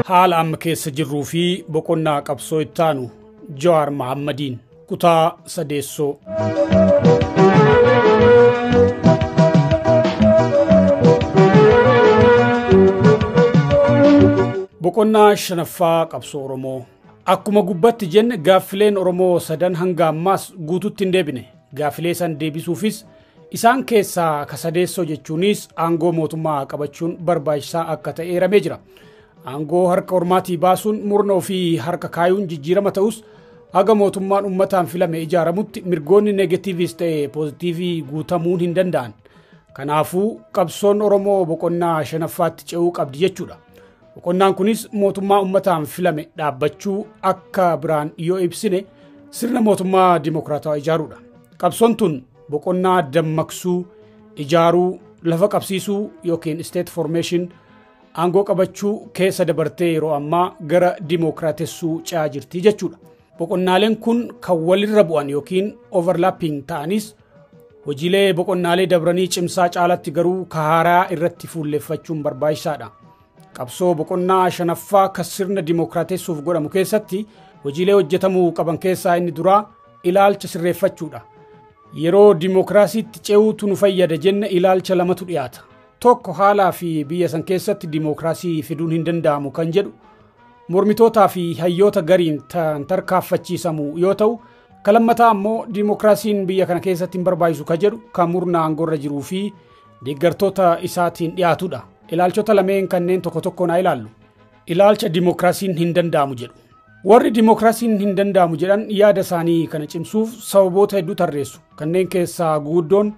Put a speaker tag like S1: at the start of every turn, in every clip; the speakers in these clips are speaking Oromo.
S1: haala amma keessa jirruu fi boqonnaa qabsoo ittaanu Jawaar Mohammadiin kutaa sadeessoo. Boqonnaa shanaffaa qabsoo Oromoo. Akkuma gubbatti jenne gaaffileen Oromoo sadan hanga ammaas guututti hin deebine. Gaaffilee san deebisuufis isaan keessaa ka sadeessoo jechuunis aangoo mootummaa qabachuun barbaachisaa akka ta'e eeramee jira. Aangoo harka ormaatii baasuun murna ofii harka kaayuun jijjiirama ta'us haga mootummaan ummataan filame ijaaramutti mirgoonni neegatiivis ta'e poozitiivii guutamuun hin danda'an. Kanaafuu qabsoon Oromoo boqonnaa shanaffaatti ce'uu qabdi jechuudha. Boqonnaan kunis mootummaa ummataan filame dhaabbachuu akka biraan yoo ibsine sirna mootummaa dimokiraatawaa ijaaruudha. Qabsoon tun boqonnaa dammaqsuu, ijaaruu, lafa qabsiisuu yookiin state formation aangoo qabachuu keessa dabartee yeroo ammaa gara dimokiraatessuu ce'aa jirti jechuudha. Boqonnaaleen kun kan walirra bu'an yookiin overlapping ta'anis hojiilee boqonnaalee dabranii cimsaa caalatti garuu ka haaraa irratti fuulleffachuun barbaachisaadha. Qabsoo boqonnaa shanaffaa kan sirna dimokiraatessuuf godhamu keessatti hojiilee hojjetamuu qaban keessaa inni duraa ilaalcha sirreeffachuudha. Yeroo dimokiraasiitti ce'uutu nu fayyada jenne ilaalcha lamatu dhiyaata. Tokko haalaa fi biyya san keessatti dimokiraasii fiduun hin danda'amu kan jedhu mormitootaa fi hayyoota gariin tarkaanfachiisamu yoo ta'u, kan lammataa ammoo dimokiraasiin biyya kana keessatti hin barbaachisu kan jedhu kan murna aangoorra jiruu fi deeggartoota isaatiin dhiyaatudha. Ilaalchota lameen kanneen tokko tokkoon haa ilaallu. Ilaalcha dimokiraasiin hin danda'amu jedhu. Warri dimokiraasiin hin danda'amu jedhan yaada isaanii kana cimsuuf sababoota hedduu tarreessu. Kanneen keessaa guguddoon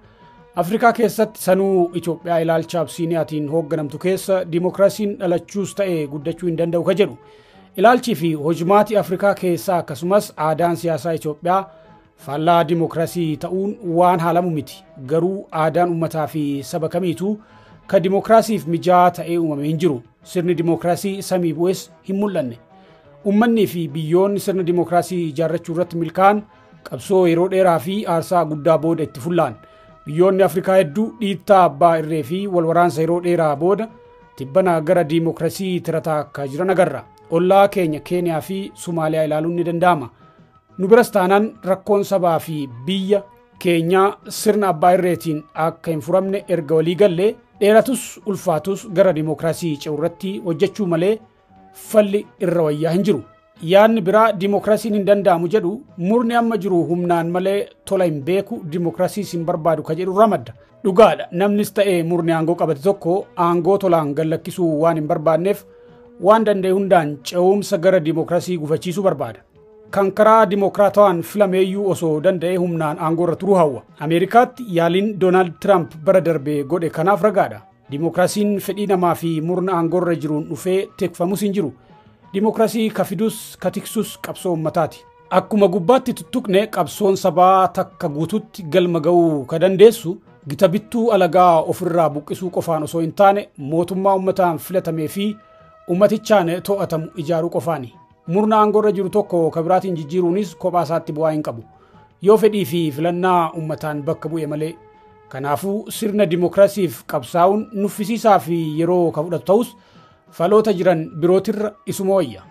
S1: Afrikaa keessatti sanuu Itoophiyaa ilaalcha Absiiniyaatiin hoogganamtu keessa dimokiraasiin dhalachuus ta'e guddachuu hin danda'u ka jedhu. Ilaalchii fi hojimaati Afrikaa keessaa akkasumas aadaan siyaasaa Itoophiyaa faallaa dimokiraasii ta'uun waan haalamu miti. Garuu aadaan ummataa fi saba kamiituu ka dimokiraasiif mijaa'aa ta'ee uumame hin jiru. Sirni dimokiraasii samii bu'es hin mul'anne. Ummannii fi biyyoonni sirna dimokiraasii ijaarrachuu irratti milkaa'an qabsoo yeroo dheeraa fi aarsaa guddaa booda itti fullaan. Biyyoonni Afrikaa hedduu dhiittaa abbaa irree fi walwaraansa yeroo dheeraa booda tibbana gara dimokiraasii tirataa akka jiran agarra. Ollaa keenya Keeniyaa fi Somaaliyaa ilaaluun ni danda'ama. Nu biras taanaan rakkoon sabaa fi biyya keenyaa sirna abbaa irreetiin akka hin furamne erga walii gallee dheeratus ulfaatus gara dimokiraasii ce'uu irratti hojjechuu malee falli irra wayyaa hin jiru. Yaadni biraa dimokiraasiin hin danda'amu jedhu murni amma jiru humnaan malee tola hin beeku dimokiraasiis hin barbaadu ka jedhu ramadda. Dhugaadha namnis ta'e murni aangoo qabate tokko aangoo tolaan gallakkisuu waan hin barbaanneef waan danda'e hundaan ce'umsa gara dimokiraasii gufachiisuu barbaada. Kan karaa dimokiraatawaan filameeyyuu osoo danda'e humnaan aangoorra turuu hawwa. Ameerikaatti yaaliin Doonaald Tiraamp bara darbee godhe kanaaf ragaadha. Dimokiraasiin fedhii namaa fi murna aangoorra jiruun dhufee teekfamus hin jiru. Dimokiraasii ka fidus ka tiksus qabsoo ummataati. Akkuma gubbaatti tuttuqne qabsoon sabaa takka guututti galma ga'uu ka dandeessu gita bittuu alagaa ofirraa buqqisuu qofaan osoo hin taane mootummaa ummataan filatamee fi ummatichaan to'atamu ijaaruu qofaani. Murna aangoorra jiru tokko ka biraatiin jijjiiruunis kophaa isaatti bu'aa hin qabu. Yoo fedhii fi filannaa ummataan bakka bu'e malee. Kanaafuu sirna dimokiraasiif qabsaa'uun nuffisiisaa fi yeroo ka fudhatu ta'us faloota jiran birootirra isuma wayya.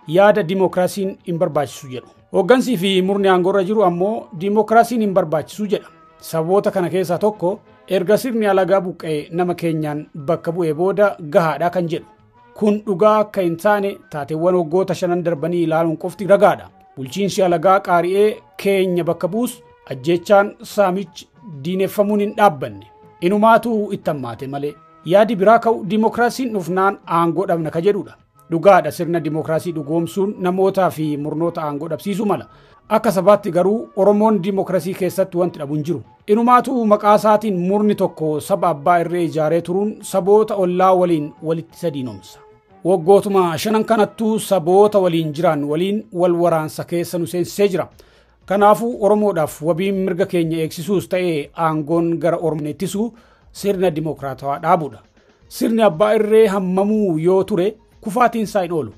S1: Yaada dimokiraasiin hin barbaachisu jedhu. Hooggansii fi murni aangoorra jiru ammoo dimokiraasiin hin barbaachisu jedha. Sababoota kana keessaa tokko erga sirni alagaa buqqee nama keenyaan bakka bu'ee booda gahaadha kan jedhu. Kun dhugaa akka hin taane taateewwan waggoota 5 darbanii ilaaluun qofti ragaadha. Bulchiinsi alagaa qaari'ee keenya bakka buus ajjeechaan saamichi diineffamuun hin dhaabbanne. Inumaatu itti hammaate malee. Yaadi biraa ka'u dimokiraasiin dhufnaan aangoo dhabna ka jedhudha. Dhugaadha sirna dimokiraasii dhugoomsuun namootaa fi murnoota aangoo dhabsiisuu mala. Akka sabaatti garuu Oromoon dimokiraasii keessatti wanti dhabu hin jiru. Inumaatu maqaa isaatiin murni tokko saba abbaa irree ijaaree turuun saboota ollaa waliin walitti isa diinomsa. Waggootuma 5 kanattuu saboota waliin jiran waliin wal waraansa keessa nu seensisee jira. Kanaafuu Oromoodhaaf wabiin mirga keenya eegsisuus ta'ee aangoon gara Oromoo ittisuu sirna dimokiraatawaa dhaabuudha. Sirni abbaa irree hammamuu yoo ture kufaatiin isaa hin oolu.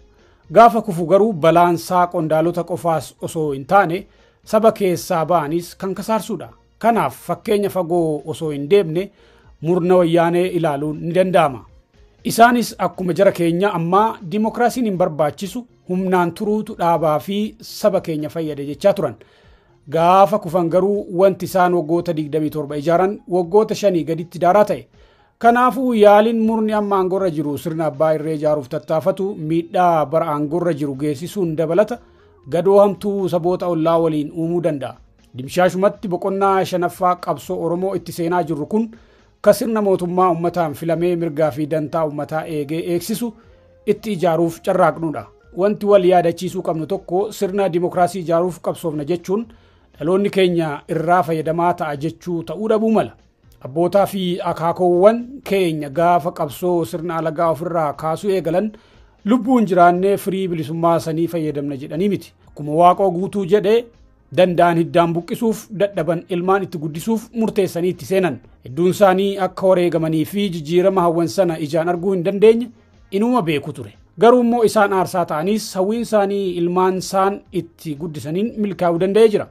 S1: Gaafa kufu garuu balaansaa qondaalota qofaas osoo hin taane saba keessaa ba'anis kan kasaarsuudha. Kanaaf fakkeenya fagoo osoo hin deemne murna wayyaanee ilaaluun ni danda'ama. Isaanis akkuma jara keenya ammaa dimokiraasiin hin barbaachisu humnaan turuutu dhaabaa fi saba keenya fayyada jechaa turan. Gaafa kufan garuu wanti isaan waggoota 27 ijaaran waggoota 5 gaditti daaraa ta'e. Kanaafuu yaaliin murni amma aangorra jiru sirna abbaa irree ijaaruuf tattaafatu miidhaa bara aangorra jiru geessisuun dabalata gadoo hamtuu saboota ollaa waliin uumuu danda'a. Dimshaashumatti boqonnaa 5ffaa qabsoo Oromoo itti seenaa jirru kun ka sirna mootummaa uummataan filamee mirgaa fi dantaa uummataa eegee eegsisu itti ijaaruuf carraaqnudha. Wanti wal yaadachiisuu qabnu tokko sirna dimokiraasii ijaaruuf qabsoofna jechuun dhaloonni keenya irraa fayyadamaa ta'a jechuu ta'uu dhabuu mala. Abbootaa fi akaakoowwan keenya gaafa qabsoo sirna alagaa ofirraa kaasuu eegalan lubbuun jiraannee firii bilisummaa sanii fayyadamna jedhanii miti. Akkuma waaqoo guutuu jedhee danda'an hiddaan buqqisuuf dadhaban ilmaan itti guddisuuf murteessanii itti seenan. Hedduun isaanii akka wareegamanii fi jijjiirama hawwan sana ijaan arguu hin dandeenye inuma beeku ture. Garuu immoo isaan aarsaa ta'anis hawwiin isaanii ilmaan isaan itti guddisaniin milkaa'uu danda'ee jira.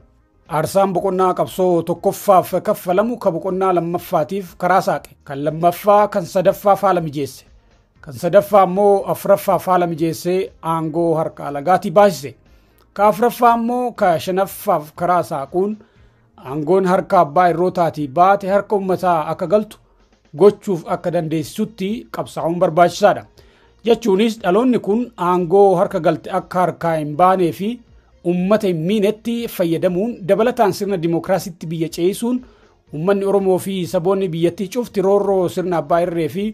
S1: Aarsaan boqonnaa qabsoo tokkoffaaf kaffalamu ka boqonnaa lammaffaatiif karaa saaqe. Kan lammaffaa kan sadaffaa faala mijeesse. Kan sadaffaa immoo afuraffaa faala mijeessee aangoo harka alagaatii baasise. Ka afuraffaa immoo ka shanaffaaf karaa saaquun aangoon harka abbaa irrootaatii baate harka uummataa akka galtu gochuuf akka dandeessisutti qabsaa'uun barbaachisaadha. Jechuunis dhaloonni kun aangoo harka galte akka harkaa hin baanee fi ummata hin miinetti fayyadamuun dabalataan sirna dimokiraasiitti biyya ce'isuun ummanni Oromoo fi saboonni biyyattii cufti roorroo sirna abbaa irree fi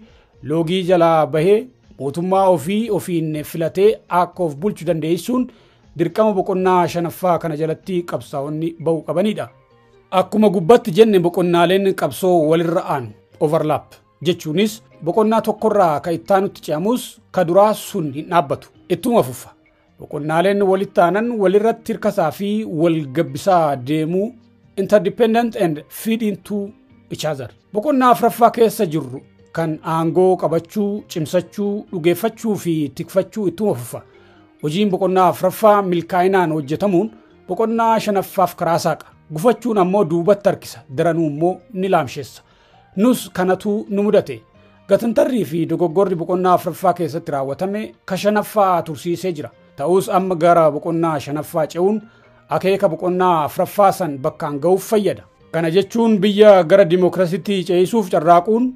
S1: loogii jalaa bahee mootummaa ofii ofiin filatee akka of bulchu dandeessuun dirqama boqonnaa 5ffaa kana jalatti qabsaa'onni ba'uu qabanidha. Akkuma gubbatti jenne boqonnaaleen qabsoo walirra aanu overlap jechuunis boqonnaa tokkorraa ka ittaanutti ce'amus ka duraa sun hin dhaabbatu ittuma fufa. Boqonnaaleen walitti aanan walirratti hirkasaa fi wal gabbisaa deemuu interdependent and feed into each other. Boqonnaa 4ffaa keessa jirru kan aangoo qabachuu, cimsachuu, dhugeeffachuu fi tikfachuu ittuma fufa. Hojiin boqonnaa 4ffaa milkaa'inaan hojjetamuun boqonnaa 5ffaaf karaa saaqa. Gufachuun ammoo duubatti harkisa, daranuu immoo ni laamsheessa. Nus kanatu nu mudate. Gatantarrii fi dogoggorri boqonnaa 4ffaa keessatti raawwatame ka 5ffaa tursiisee jira. Ta'us amma gara boqonnaa 5ffaa ce'uun akeeka boqonnaa 4ffaa san bakkaan ga'uuf fayyada. Kana jechuun biyya gara dimokiraasiitti ce'isuuf carraaquun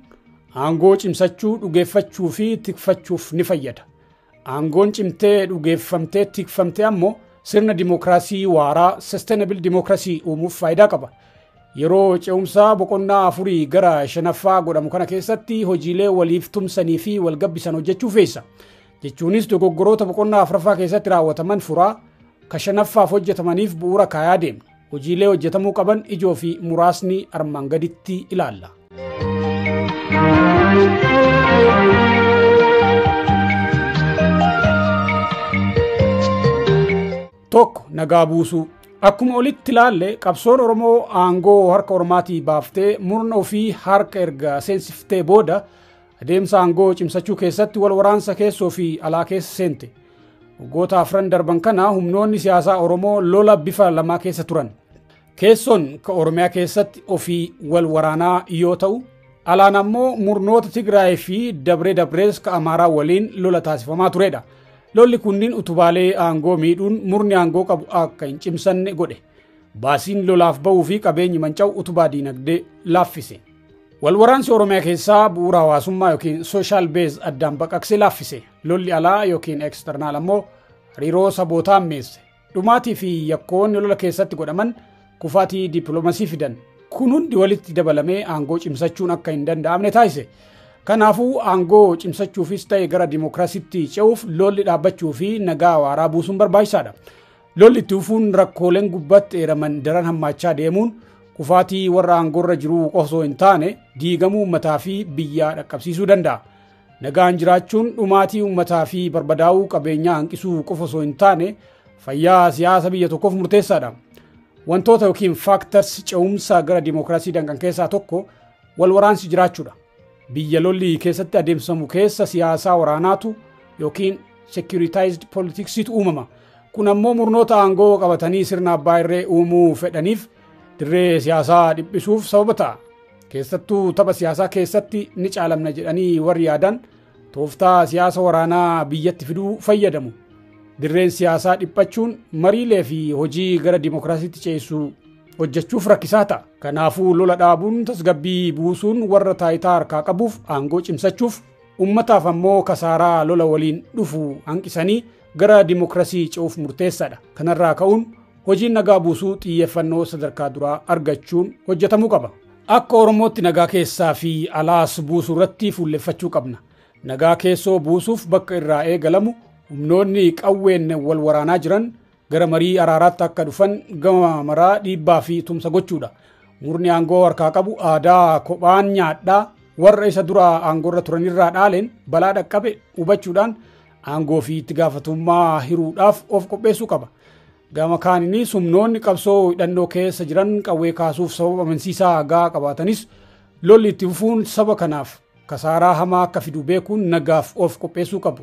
S1: aangoo cimsachuu, dhugeeffachuu fi tikfachuuf ni fayyada. Aangoon cimtee dhugeeffamtee tikfamtee ammoo sirna dimokiraasii waaraa sustainable democracy uumuuf faayidaa qaba. Yeroo ce'umsaa boqonnaa 4 gara 5ffaa godhamu kana keessatti hojiilee waliif tumsanii fi wal gabbisan hojjechuu feessa. Jechuunis dogoggoroota boqonnaa 4ffaa keessatti raawwataman furaa ka 5ffaaf hojjetamaniif bu'uura kaayaa deemna. Hojiilee hojjetamuu qaban ijoo fi muraasni armaan gaditti ilaalla. Tokko nagaa buusuu. Akkuma olitti ilaalle qabsoon Oromoo aangoo harka Oromaatii baaftee murna ofii harka erga seensiftee booda adeemsa aangoo cimsachuu keessatti wal waraansa keessoo fi alaa keessa seente. Waggoota 4 darban kana humnoonni siyaasaa Oromoo lola bifa lamaa keessa turan. Keessoon ka Oromiyaa keessatti ofii wal waraanaa yoo ta'u, alaan ammoo murnoota Tigraay fi Dabrees ka Amaaraa waliin lola taasifamaa turedha. Lolli kunniin utubaalee aangoo miidhuun murni aangoo qabu akka hin cimsanne godhe. Baasiin lolaaf ba'uu fi qabeenyi manca'u utubaa diinagdee laaffise. Wal waraansi Oromiyaa keessaa bu'uura hawaasummaa yookiin social base addaan baqaqsee laaffise. Lolli alaa yookiin external ammoo hariiroo sabootaa ammeesse. Dhumaatii fi yakkoonni lola keessatti godhaman kufaatii dippiloomasii fidan. Kun hundi walitti dabalamee aangoo cimsachuun akka hin danda'amne taasise. Kanaafuu aangoo cimsachuufis ta'e gara dimokiraasiitti ce'uuf lolli dhaabbachuu fi nagaa waaraa buusuun barbaachisaadha. Lolli itti fufuun rakkooleen gubbatti eeraman daran hammaachaa deemuun kufaatii warra aangoorra jiruu osoo hin taane diigamuu uummataa fi biyyaa dhaqqabsiisuu danda'a. Nagaan jiraachuun dhumaatii uummataa fi barbadaa'uu qabeenyaa hanqisuu qofa osoo hin taane fayyaa siyaasa biyya tokkoof murteessaadha. Wantoota yookiin factors ce'umsa gara dimookiraasii danqan keessaa tokko wal waraansi jiraachuudha. Biyya lolli keessatti adeemsifamu keessa siyaasaa waraanaatu yookiin securitized politiksiitu uumama. Kun ammoo murnoota aangoo qabatanii sirna abbaa irree uumuu fedhaniif dirree siyaasaa dhiphisuuf sababa ta'a. Keessattuu tapha siyaasaa keessatti ni caalamna jedhanii warri yaadan tooftaa siyaasa waraanaa biyyatti fiduu fayyadamu. Dirreen siyaasaa dhiphachuun mariilee fi hojii gara dimookiraasiitti ceessu hojjechuuf rakkisaa ta'a. Kanaafuu lola dhaabuun tasgabbii buusuun warra taayitaa harkaa qabuuf aangoo cimsachuuf ummataaf ammoo kasaaraa lola waliin dhufu hanqisanii gara dimookiraasii ce'uuf murteessaadha. Kanarraa ka'uun hojiin nagaa buusuu xiyyeeffannoo sadarkaa duraa argachuun hojjetamuu qaba. Akka Oromootti nagaa keessaa fi alaas buusuu irratti fuulleffachuu qabna. Nagaa keessoo buusuuf bakka irraa eegalamu humnoonni qawween wal waraanaa jiran gara marii araaraatti akka dhufan gama maraa dhiibbaa fi tumsa gochuudha. Murni aangoo harkaa qabu aadaa kophaan nyaadhaa warra isa dura aangoorra turanirraa dhaaleen balaa dhaqqabe hubachuudhaan aangoo fi itti gaafatummaa hiruudhaaf of qopheessuu qaba. Gama kaaninis humnoonni qabsoo hidhannoo keessa jiran qawwee kaasuuf sababa amansiisaa hagaa qabaatanis lolli itti fufuun saba kanaaf kasaaraa hamaa akka fidu beekuun nagaaf of qopheessuu qabu.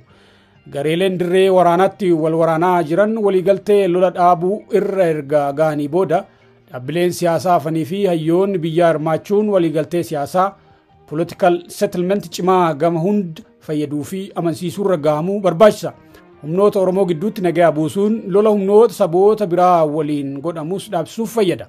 S1: Gareeleen dirree waraanaatti wal waraanaa jiran waliigaltee lola dhaabuu irra erga ga'anii booda dhaabbileen siyaasaa hafanii fi hayyoonni biyyaa hirmaachuun waliigaltee siyaasaa political settlement cimaa gama hunda fayyaduu fi amansiisuu irra ga'amuu barbaachisa. Humnoota Oromoo gidduutti nagaa buusuun lola humnoota saboota biraa waliin godhamus dhaabsisuuf fayyada.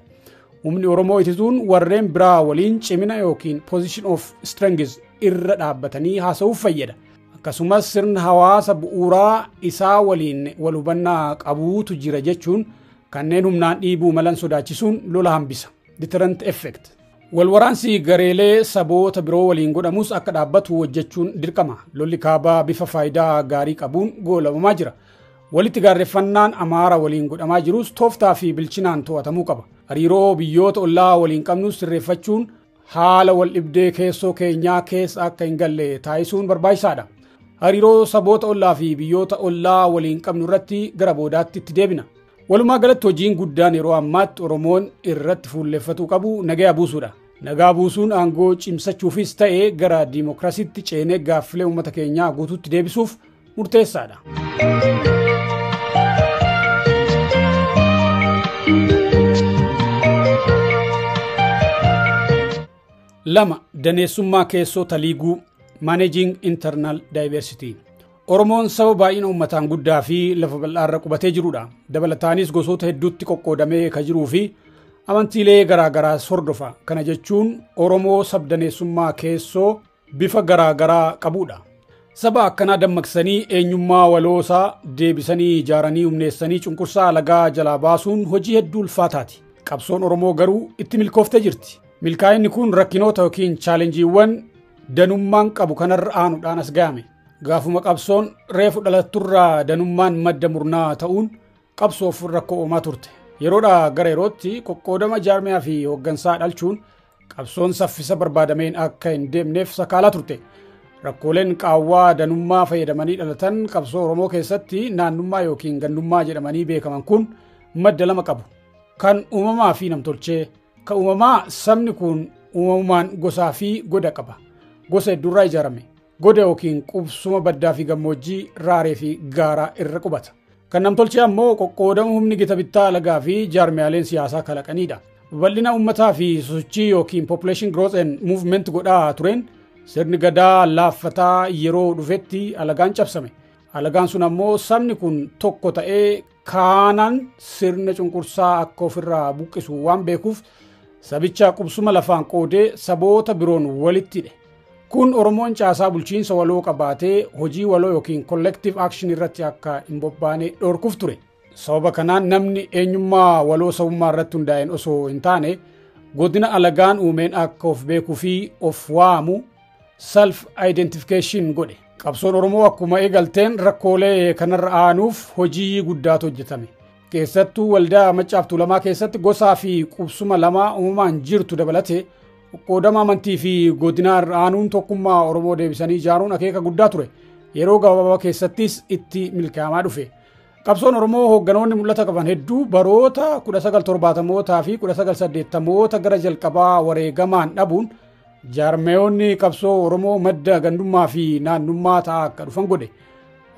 S1: Humni Oromoo itisuun warreen biraa waliin cimina yookiin position of strength irra dhaabbatanii haasa'uuf fayyada. Akkasumas sirna hawaasa bu'uuraa isaa waliin wal hubannaa qabuutu jira jechuun kanneen humnaan dhiibuu malan sodaachisuun lola hambisa. Deterrent effect. Walwaraansi gareelee saboota biroo waliin godhamus akka dhaabbatu hojjechuun dirqama. Lolli kaabaa bifa faayidaa gaarii qabuun goolabamaa jira. Walitti gaarreeffannaan Amaara waliin godhamaa jirus tooftaa fi bilchinaan to'atamuu qaba. Hariiroo biyyoota ollaa waliin qabnus sirreeffachuun haala wal dhibdee keessoo keenyaa keessa akka hin galle taasisuun barbaachisaadha. Hariiroo saboota ollaa fi biyyoota ollaa waliin qabnu irratti gara boodaatti itti deebina. Walumaa galatti hojiin guddaan yeroo ammaatti Oromoon irratti fuulleffatuu qabu nagaa buusuudha. Nagaa buusuun aangoo cimsachuufis ta'ee gara dimookiraasiitti ceenee gaaffilee uummata keenyaa guutuutti deebisuuf murteessaadha. Lama daneessummaa keessoo taliiguu managing internal diversity. Oromoon saba baay'ina uummataan guddaa fi lafa bal'aarra qubatee jirudha. Dabalataanis gosoota hedduutti qoqqoodamee kan jiruu fi amantiilee garaagaraa hordofa. Kana jechuun Oromoo sabdaneessummaa keessoo bifa garaagaraa qabudha. Saba akkanaa dammaqsanii eenyummaa waloosaa deebisanii ijaaranii humneessanii cunqursaa alagaa jalaa baasuun hojii hedduu ulfaataati. Qabsoon Oromoo garuu itti milkooftee jirti. Milkaa'inni kun rakkinoota yookiin chaalenjiiwwan danummaan qabu kanarra aanuudhaan as ga'ame. Gaafuma qabsoon reefu dhalatturraa danummaan madda murnaa ta'uun qabsoof rakkoo uumaa turte. Yeroodhaa gara yerootti qoqqoodama jaarmiyaa fi hooggansaa dhalchuun qabsoon saffisa barbaadameen akka hin deemneef sakaalaa turte. Rakkooleen qaawwaa danummaa fayyadamanii dhalatan qabsoo Oromoo keessatti naannummaa yookiin gandummaa jedhamanii beekaman kun madda lama qabu. Kan uumamaa fi namtolchee. Kan uumamaa sabni kun uumamumaan gosaa fi goda qaba. Gosa hedduurraa ijaarame. Goda yookiin qubsuma baddaa fi gammoojjii raaree fi gaaraa irra qubata. Kan namtolchee ammoo qoqqoodama humni gita bittaa alagaa fi jaarmiyaaleen siyaasaa kalaqanidha. Bal'ina uummataa fi sosochii yookiin population growth and movement godhaa tureen sirni gadaa laaffataa yeroo dhufetti alagaan cabsame. Alagaan sun ammoo sabni kun tokko ta'ee kaanaan sirna cunqursaa akka ofirraa buqqisu waan beekuuf sabicha qubsuma lafaan qoodee saboota biroon walitti hidhe. Kun Oromoon caasaa bulchiinsa waloo qabaatee hojii waloo yookiin collective action irratti akka hin bobbaane dhorkuuf ture. Sababa kanaan namni eenyummaa waloo sabummaa irratti hundaa'een osoo hin taane godina alagaan uumeen akka of beekuu fi of waamu self identification godhe. Qabsoon Oromoo akkuma eegalteen rakkoolee kanarra aanuuf hojii guddaatu hojjetame. Keessattuu waldaa Maccaaf Tuulamaa keessatti gosaa fi qubsuma lamaa uumamaan jirtu dabalatee qoqqoodama amantii fi godinaa irra aanuun tokkummaa Oromoo deebisanii ijaaruun akeeka guddaa ture. Yeroo gabaabaa keessattis itti milkaa'amaa dhufe. Qabsoon Oromoo hoogganoonni mul'ata qaban hedduu baroota 1970mootaa fi 1980moota gara jalqabaa wareegamaan dhabuun jaarmeeyonni qabsoo Oromoo madda gandummaa fi naannummaa ta'aa akka dhufan godhe.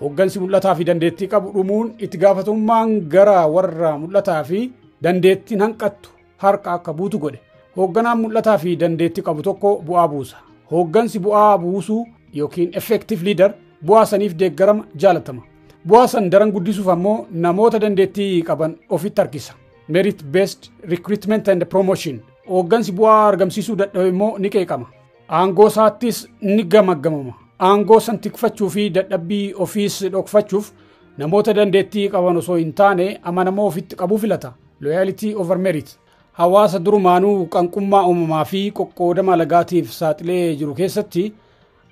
S1: Hooggansi mul'ataa fi dandeettii qabu dhumuun itti gaafatamummaan gara warra mul'ataa fi dandeettiin hanqattu harka akka buutu godhe. Hoogganaan mul'ataa fi dandeettii qabu tokko bu'aa buusa. Hooggansi bu'aa buusuu yookiin effective leader bu'aa saniif deeggarama jaalatama. Bu'aa san daran guddisuuf ammoo namoota dandeettii qaban ofitti harkisa. Merit based recruitment and promotion. Hooggansi bu'aa argamsiisuu dadhabe immoo ni qeeqama. Aangoo isaattis ni gamagamama. Aangoo san tikfachuu fi dadhabbii ofiis dhokfachuuf namoota dandeettii qaban osoo hin taane amanamoo ofitti qabuu filata. Loyalty over merit. Hawaasa durumaanuu qanqummaa uumamaa fi qoqqoodama lagaatiif saaxilee jiru keessatti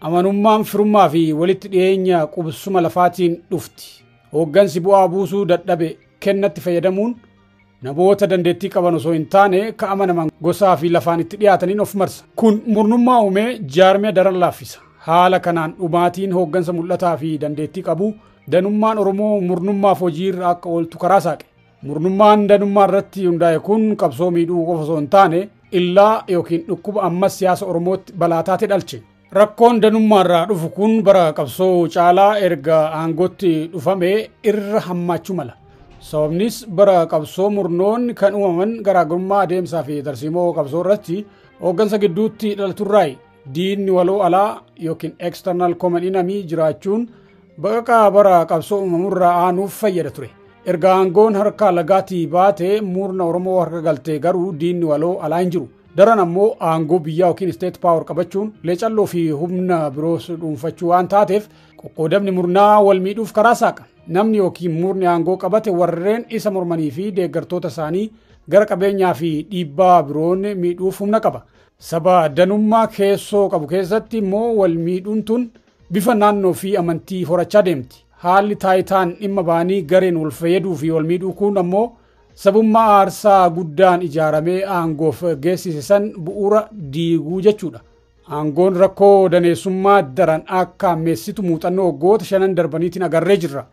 S1: amanummaan firummaa fi walitti dhiyeenya qubsuma lafaatiin dhufti. Hooggansi bu'aa buusuu dadhabe kennatti fayyadamuun namoota dandeettii qaban osoo hin taane ka amanaman gosaa fi lafaan itti dhiyaataniin of marsa. Kun murnummaa uumee jaarmiyaa daran laaffisa. Haala kanaan dhumaatiin hooggansa mul'ataa fi dandeettii qabu danummaan Oromoo murnummaaf hojiirra akka ooltu karaa saaqe. Murnummaan danummaa irratti hundaa'e kun qabsoo miidhuu qofa osoo hin taane illaa yookiin dhukkuba ammas siyaasa Oromootti balaa taate dhalche. Rakkoon danummaa irraa dhufu kun bara qabsoo caalaa erga aangootti dhufame irra hammaachuu mala. Sababnis bara qabsoo murnoonni kan uumaman garaagarummaa adeemsaa fi tarsiimoo qabsoo irratti hooggansa gidduutti dhalaturraayi. Diinni waloo alaa yookiin external common enemy jiraachuun baqaqaa bara qabsoo uumamurraa aanuuf fayyada ture. Erga aangoon harka lagaatii baate murna Oromoo harka galtee garuu diinni waloo alaa hin jiru. Daran ammoo aangoo biyyaa yookiin state power qabachuun leecalloo fi humna biroos dhuunfachuu waan taateef qoqqoodamni murnaa wal miidhuuf karaa saaqa. Namni yookiin murni aangoo qabate warreen isa mormanii fi deeggartoota isaanii gara qabeenyaa fi dhiibbaa biroon miidhuuf humna qaba. Saba danummaa keessoo qabu keessatti immoo wal miidhuun tun bifa naannoo fi amantii horachaa deemti. Haalli taayitaan dhimma baanii gareen wal fayyaduu fi wal miidhuu kun ammoo sabummaa aarsaa guddaan ijaaramee aangoof geessise san bu'uura diiguu jechuudha. Aangoon rakkoo daneessummaa daran akka ammeessitu muuxannoo waggoota 5 darbaniitiin agarree jirra.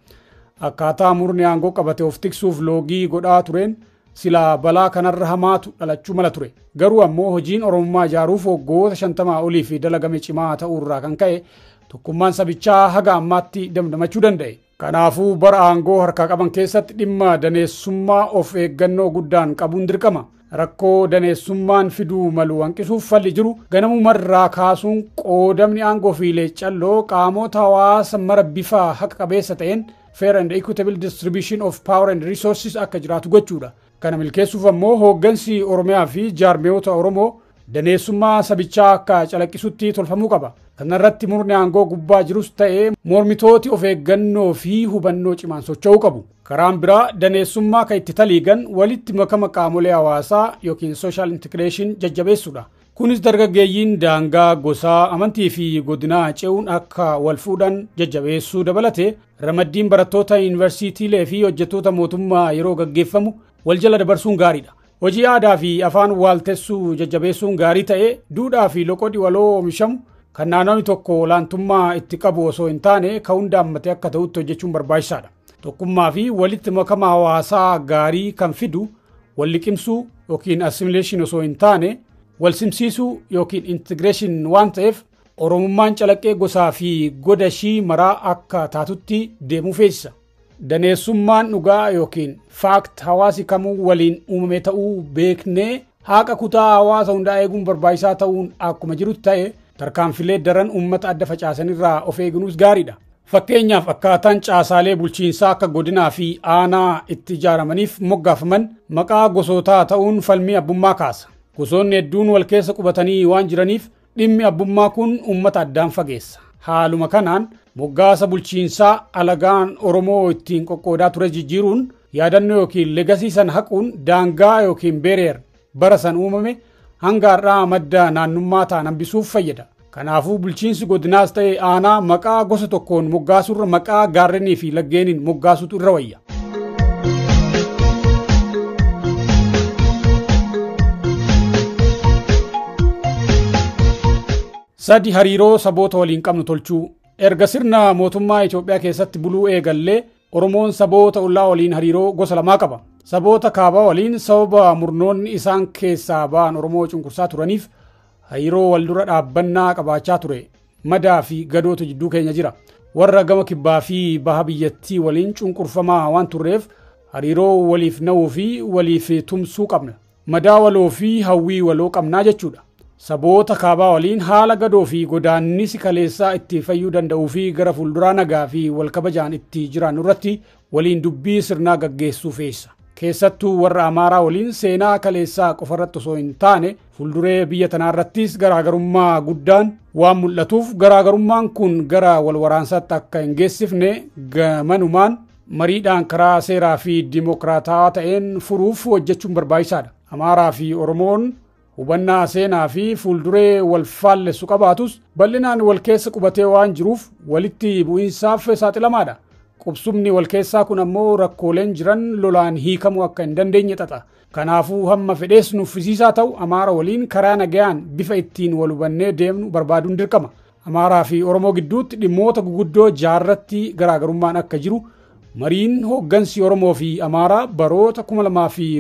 S1: Akkaataa murni aangoo qabate of tiksuuf loogii godhaa tureen silaa balaa kanarra hamaatu dhalachuu mala ture. Garuu ammoo hojiin Oromummaa ijaaruuf waggoota 50 olii fi dalagame cimaa ta'uurraa kan ka'e tokkummaan sabichaa haga ammaatti damdamachuu danda'e. Kanaafuu bara aangoo harkaa qaban keessatti dhimma daneessummaa of eeggannoo guddaan qabuun dirqama. Rakkoo daneessummaan fiduu malu hanqisuuf falli jiru ganamumarraa kaasuun qoodamni aangoo fi leecalloo qaamota hawaasa mara bifa haqa qabeessa ta'een fair and equitable distribution of power and resources akka jiraatu gochuudha. Kana milkeessuuf ammoo hooggansi Oromiyaa fi jaarmiyoota Oromoo daneessummaa sabichaa akka calaqqisutti tolfamuu qaba. Kanarratti murni aangoo gubbaa jirus ta'ee mormitooti of eeggannoo fi hubannoo cimaan socho'uu qabu. Karaan biraa daneessummaa kan itti taliigan walitti makama qaamolee hawaasaa yookiin social integration jajjabeessuudha. Kunis dargaggeeyyiin daangaa gosaa amantii fi godinaa ce'uun akka wal fuudhan jajjabeessuu dabalate ramaddiin barattoota yuunivarsiitiilee fi hojjettoota mootummaa yeroo gaggeeffamu wal jala dabarsuun gaariidha. Hojii aadaa fi afaan waaltessuu jajjabeessuun gaarii ta'ee duudhaa fi loqodhi waloo oomishamu kan naannoo tokko olaantummaa itti qabu osoo hin taane kan hunda hammatee akka ta'utti hojjechuun barbaachisaadha. Tokkummaa fi walitti makama hawaasaa gaarii kan fidu wal liqimsuu yookiin assimilation osoo hin taane wal simsiisuu yookiin integration waan ta'eef Oromummaan calaqqee gosaa fi godashii maraa akka taatutti deemuu feesisa. Daneessummaan dhugaa yookiin faakt hawaasi kamuu waliin uumame ta'uu beeknee haqa kutaa hawaasa hundaa eeguun barbaachisaa ta'uun akkuma jirutti ta'e tarkaanfilee daran uummata adda facaasanirraa of eeguunis gaariidha. Fakkeenyaaf akkaataan caasaalee bulchiinsaa akka godinaa fi aanaa itti ijaaramaniif moggaafaman maqaa gosootaa ta'uun falmii abbummaa kaasa. Gosoonni hedduun wal keessa qubatanii waan jiraniif dhimmi abbummaa kun uummata addaan fageessa. Haaluma kanaan moggaasa bulchiinsaa alagaan Oromoo ittiin qoqqoodaa ture jijjiiruun yaadannoo yookiin legasii san haquun daangaa yookiin beereer bara san uumame hanga har'aa madda naannummaa ta'an hambisuuf fayyada. Kanaafuu bulchiinsi godinaas ta'e aanaa maqaa gosa tokkoon moggaasurra maqaa gaarrenii fi laggeeniin moggaasutu irra wayya. Sadi hariiroo saboota waliin qabnu tolchuu. Erga sirna mootummaa Itoophiyaa keessatti buluu eegallee Oromoon saboota ollaa waliin hariiroo gosa lamaa qaba. Saboota kaabaa waliin sababa murnoonni isaan keessaa ba'an Oromoo cunqursaa turaniif hariiroo wal dura dhaabbannaa qabaachaa ture. Madaa fi gadootu jidduu keenya jira. Warra gama kibbaa fi baha biyyattii waliin cunqurfamaa waan turreef hariiroo waliif na'uu fi waliif tumsuu qabna. Madaa waloo fi hawwii waloo qabnaa jechuudha. Saboota kaabaa waliin haala gadoo fi godaannisi kaleessaa itti fayyuu danda'uu fi gara fuulduraa nagaa fi wal kabajaan itti jiran irratti waliin dubbii sirnaa gaggeessuu feessa. Keessattuu warra Amaaraa waliin seenaa kaleessaa qofarratti osoo hin taane fuulduree biyya tanaarrattis garaagarummaa guddaan waan mul'atuuf garaagarummaan kun gara wal waraansaatti akka hin geessifne gamanumaan mariidhaan karaa seeraa fi dimokiraataa ta'een furuuf hojjechuun barbaachisaadha. Amaaraa fi Oromoon hubannaa seenaa fi fuulduree wal faallessu qabaatus bal'inaan wal keessa qubatee waan jiruuf walitti bu'iinsaaf saaxilamaadha. Qubsumni wal keessaa kun ammoo rakkooleen jiran lolaan hiikamuu akka hin dandeenye xaxa. Kanaafuu hamma fedhees nuffisiisaa ta'u Amaara waliin karaa nagayaan bifa ittiin wal hubannee deemnu barbaaduun dirqama. Amaaraa fi Oromoo gidduutti dhimmoota guguddoo jaarratti garaagarummaan akka jiru mariin hooggansi Oromoo fi Amaaraa baroota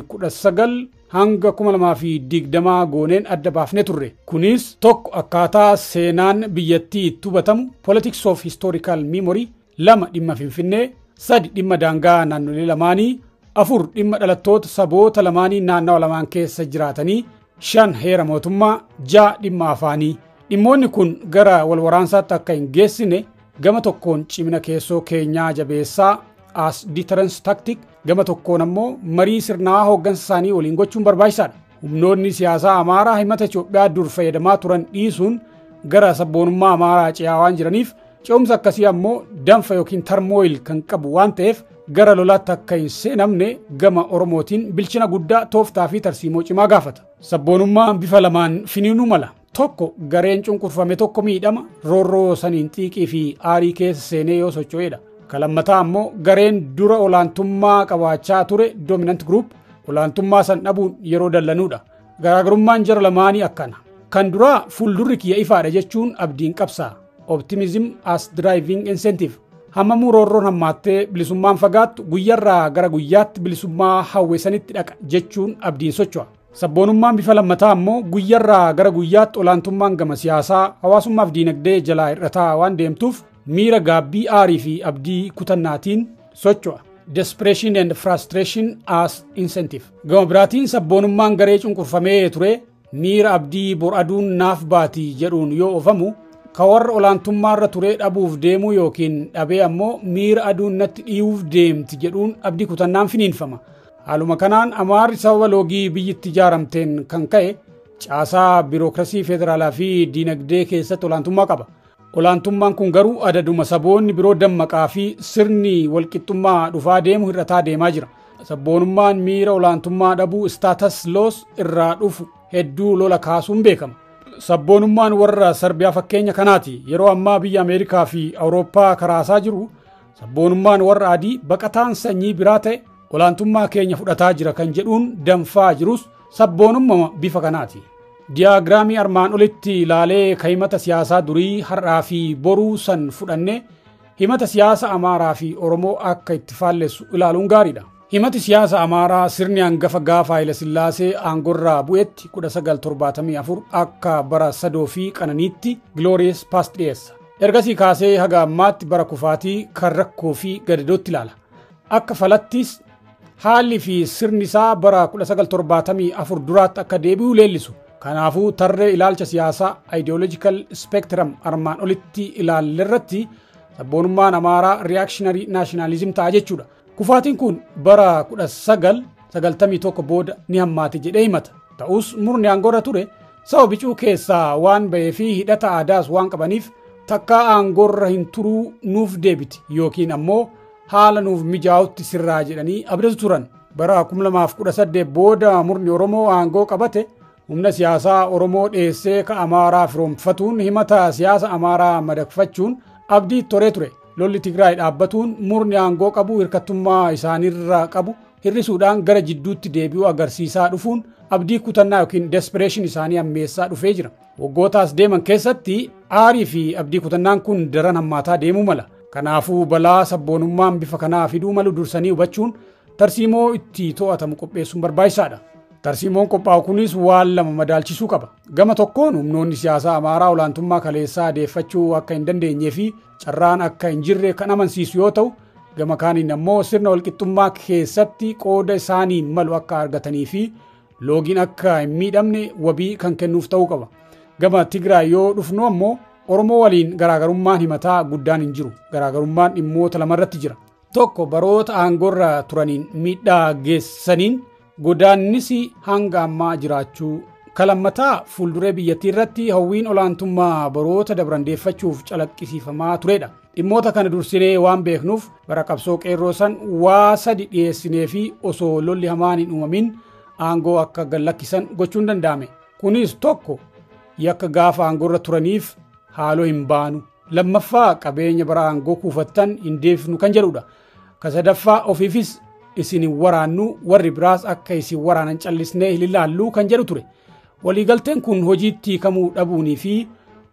S1: 2019 hanga 2020 gooneen adda baafne turre. Kunis tokko akkaataa seenaan biyyattii itti hubatamu Politics of Historical Memory, 2 dhimma Finfinnee, 3 dhimma daangaa naannolee lamaanii, 4 dhimma dhalattoota saboota lamaanii naannawa lamaan keessa jiraatanii, 5 heera mootummaa, 6 dhimma afaanii. Dhimmoonni kun gara wal waraansaatti akka hin geessine gama tokkoon cimina keessoo keenyaa jabeessaa as deterrence tactic, gama tokkoon ammoo marii sirnaa hooggansa isaanii waliin gochuun barbaachisaadha. Humnoonni siyaasaa Amaaraa himata Itoophiyaa dur fayyadamaa turan dhiisuun gara sabboonummaa Amaaraa ce'aa waan jiraniif ce'umsa akkasii ammoo danfa yookiin tarmooyil kan qabu waan ta'eef gara lolaatti akka hin seenamne gama Oromootiin bilchina guddaa tooftaa fi tarsiimoo cimaa gaafata. Sabboonummaan bifa lamaan finiinuu mala. Tokko gareen cunqurfame tokko miidhama roorroo saniin xiiqii fi aarii keessa seenee yoo socho'edha. Kalammataa ammoo gareen dura olaantummaa qabaachaa ture dominant group olaantummaa san dhabuun yeroo dallanuudha. Garaagarummaan jara lamaanii akkana. Kan duraa fuuldurri kiyya ifaadha jechuun abdiin qabsaa. Optimism as driving incentive. Hammamuu roorroon hammaattee bilisummaan fagaattu guyyarraa gara guyyaatti bilisummaa hawweessanitti dhaqa jechuun abdiin socho'a. Sabboonummaan bifa lammataa ammoo guyyarraa gara guyyaatti olaantummaan gama siyaasaa hawaasummaaf diinagdee jalaa hir'ataa waan deemtuuf miira gaabbii aarii fi abdii kutannaatiin socho'a. Desperation and frustration as incentive. Gama biraatiin sabboonummaan garee cunqurfamee ture miira abdii bor aduun naaf baati jedhuun yoo ofamu ka warra olaantummaarra ture dhabuuf deemuu yookiin dhabee ammoo miira aduun natti dhi'uuf deemti jedhuun abdii kutannaan finiinfama. Haaluma kanaan Amaarri sababa loogii biyyatti ijaaramteen kan ka'e caasaa birookirasii federaalaa fi diinagdee keessatti olaantummaa qaba. Olaantummaan kun garuu adaduma saboonni biroo dammaqaa fi sirni walqixxummaa dhufaa deemu hir'ataa deemaa jira. Sabboonummaan miira olaantummaa dhabuu staatas loos irraa dhufu hedduu lola kaasuun beekama. Sabboonummaan warra Sarbiyaa fakkeenya kanaati. Yeroo ammaa biyya Ameerikaa fi Awurooppaa karaasaa jiru sabboonummaan warra adii baqataan sanyii biraa ta'e olaantummaa keenya fudhataa jira kan jedhuun danfaa jirus sabboonummaa bifa kanaati. Diyaagiraamii armaan olitti ilaalee himata siyaasaa durii har'aa fi boruu san fudhanne himata siyaasa Amaaraa fi Oromoo akka itti faallessu ilaaluun gaariidha. Himati siyaasa Amaaraa sirni hangafa gaafa Haayile Sillaasee aangorraa bu'etti 1974 akka bara sadoo fi qananiitti Glorious Past dhiyeessa. Ergasii kaasee haga ammaatti bara kufaatii kan rakkoo fi gadadootti ilaala. Akka falattis haalli fi sirni isaa bara 1974 duraatti akka deebi'u leellisu. Kanaafuu tarree ilaalcha siyaasaa ideological spectrum armaan olitti ilaallerratti sabboonummaan Amaaraa reactionary nationalism ta'a jechuudha. Kufaatiin kun bara 1991 booda ni hammaate jedhee himata. Ta'us murni aangorra ture saba bicuu keessaa waan ba'ee fi hidhata aadaas waan qabaniif takka aangorra hin turuu nuuf deebiti yookiin ammoo haala nuuf mijaa'utti sirraa jedhanii abdatu turan. Bara 2018 booda murni Oromoo aangoo qabate humna siyaasaa Oromoo dheessee ka Amaaraa firoomfatuun himata siyaasa Amaaraa madaqfachuun abdii toree ture. Lolli Tigraay dhaabbatuun murni aangoo qabu hirkattummaa isaanirraa qabu hir'isuudhaan gara jidduutti deebi'uu agarsiisaa dhufuun abdii kutannaa yookiin desperation isaanii ammeessaa dhufee jira. Waggootaas deeman keessatti aarii fi abdii kutannaan kun daran hammaataa deemuu mala. Kanaafuu balaa sabboonummaan bifa kanaa fiduu malu dursanii hubachuun tarsiimoo itti to'atamu qopheessuun barbaachisaadha. Tarsiimoon qophaa'u kunis waan lama madaalchisuu qaba. Gama tokkoon humnoonni siyaasaa Amaaraa olaantummaa kaleessaa adeeffachuu akka hin dandeenyee fi carraan akka hin jirre kan amansiisu yoo ta'u, gama kaaniin ammoo sirna walqixxummaa keessatti qooda isaanii malu akka argatanii fi loogiin akka hin miidhamne wabii kan kennuuf ta'uu qaba. Gama Tigraay yoo dhufnu ammoo Oromoo waliin garaagarummaan himataa guddaan hin jiru. Garaagarummaan dhimmoota lamarratti jira. Tokko baroota aangorra turaniin miidhaa geessaniin godaannisi hanga ammaa jiraachuu. Kalammataa fuulduree biyyattii irratti hawwiin olaantummaa baroota dabrandeeffachuuf calaqqisiifamaa turedha. Dhimmoota kana dursinee waan beeknuuf bara qabsoo qeerroo san waa sadi dhiyeessinee fi osoo lolli hamaan hin uumamin aangoo akka gallakkisan gochuun danda'ame. Kunis tokko yakka gaafa aangorra turaniif haaloo hin baanu. Lammaffaa qabeenya bara aangoo kuufattan hin deebifnu kan jedhudha. Sadaffaa ofiifis isin hin waraannu warri biraas akka isin waraanan callisnee hin ilaallu kan jedhu ture. Waliigalteen kun hojiitti hiikamuu dhabuunii fi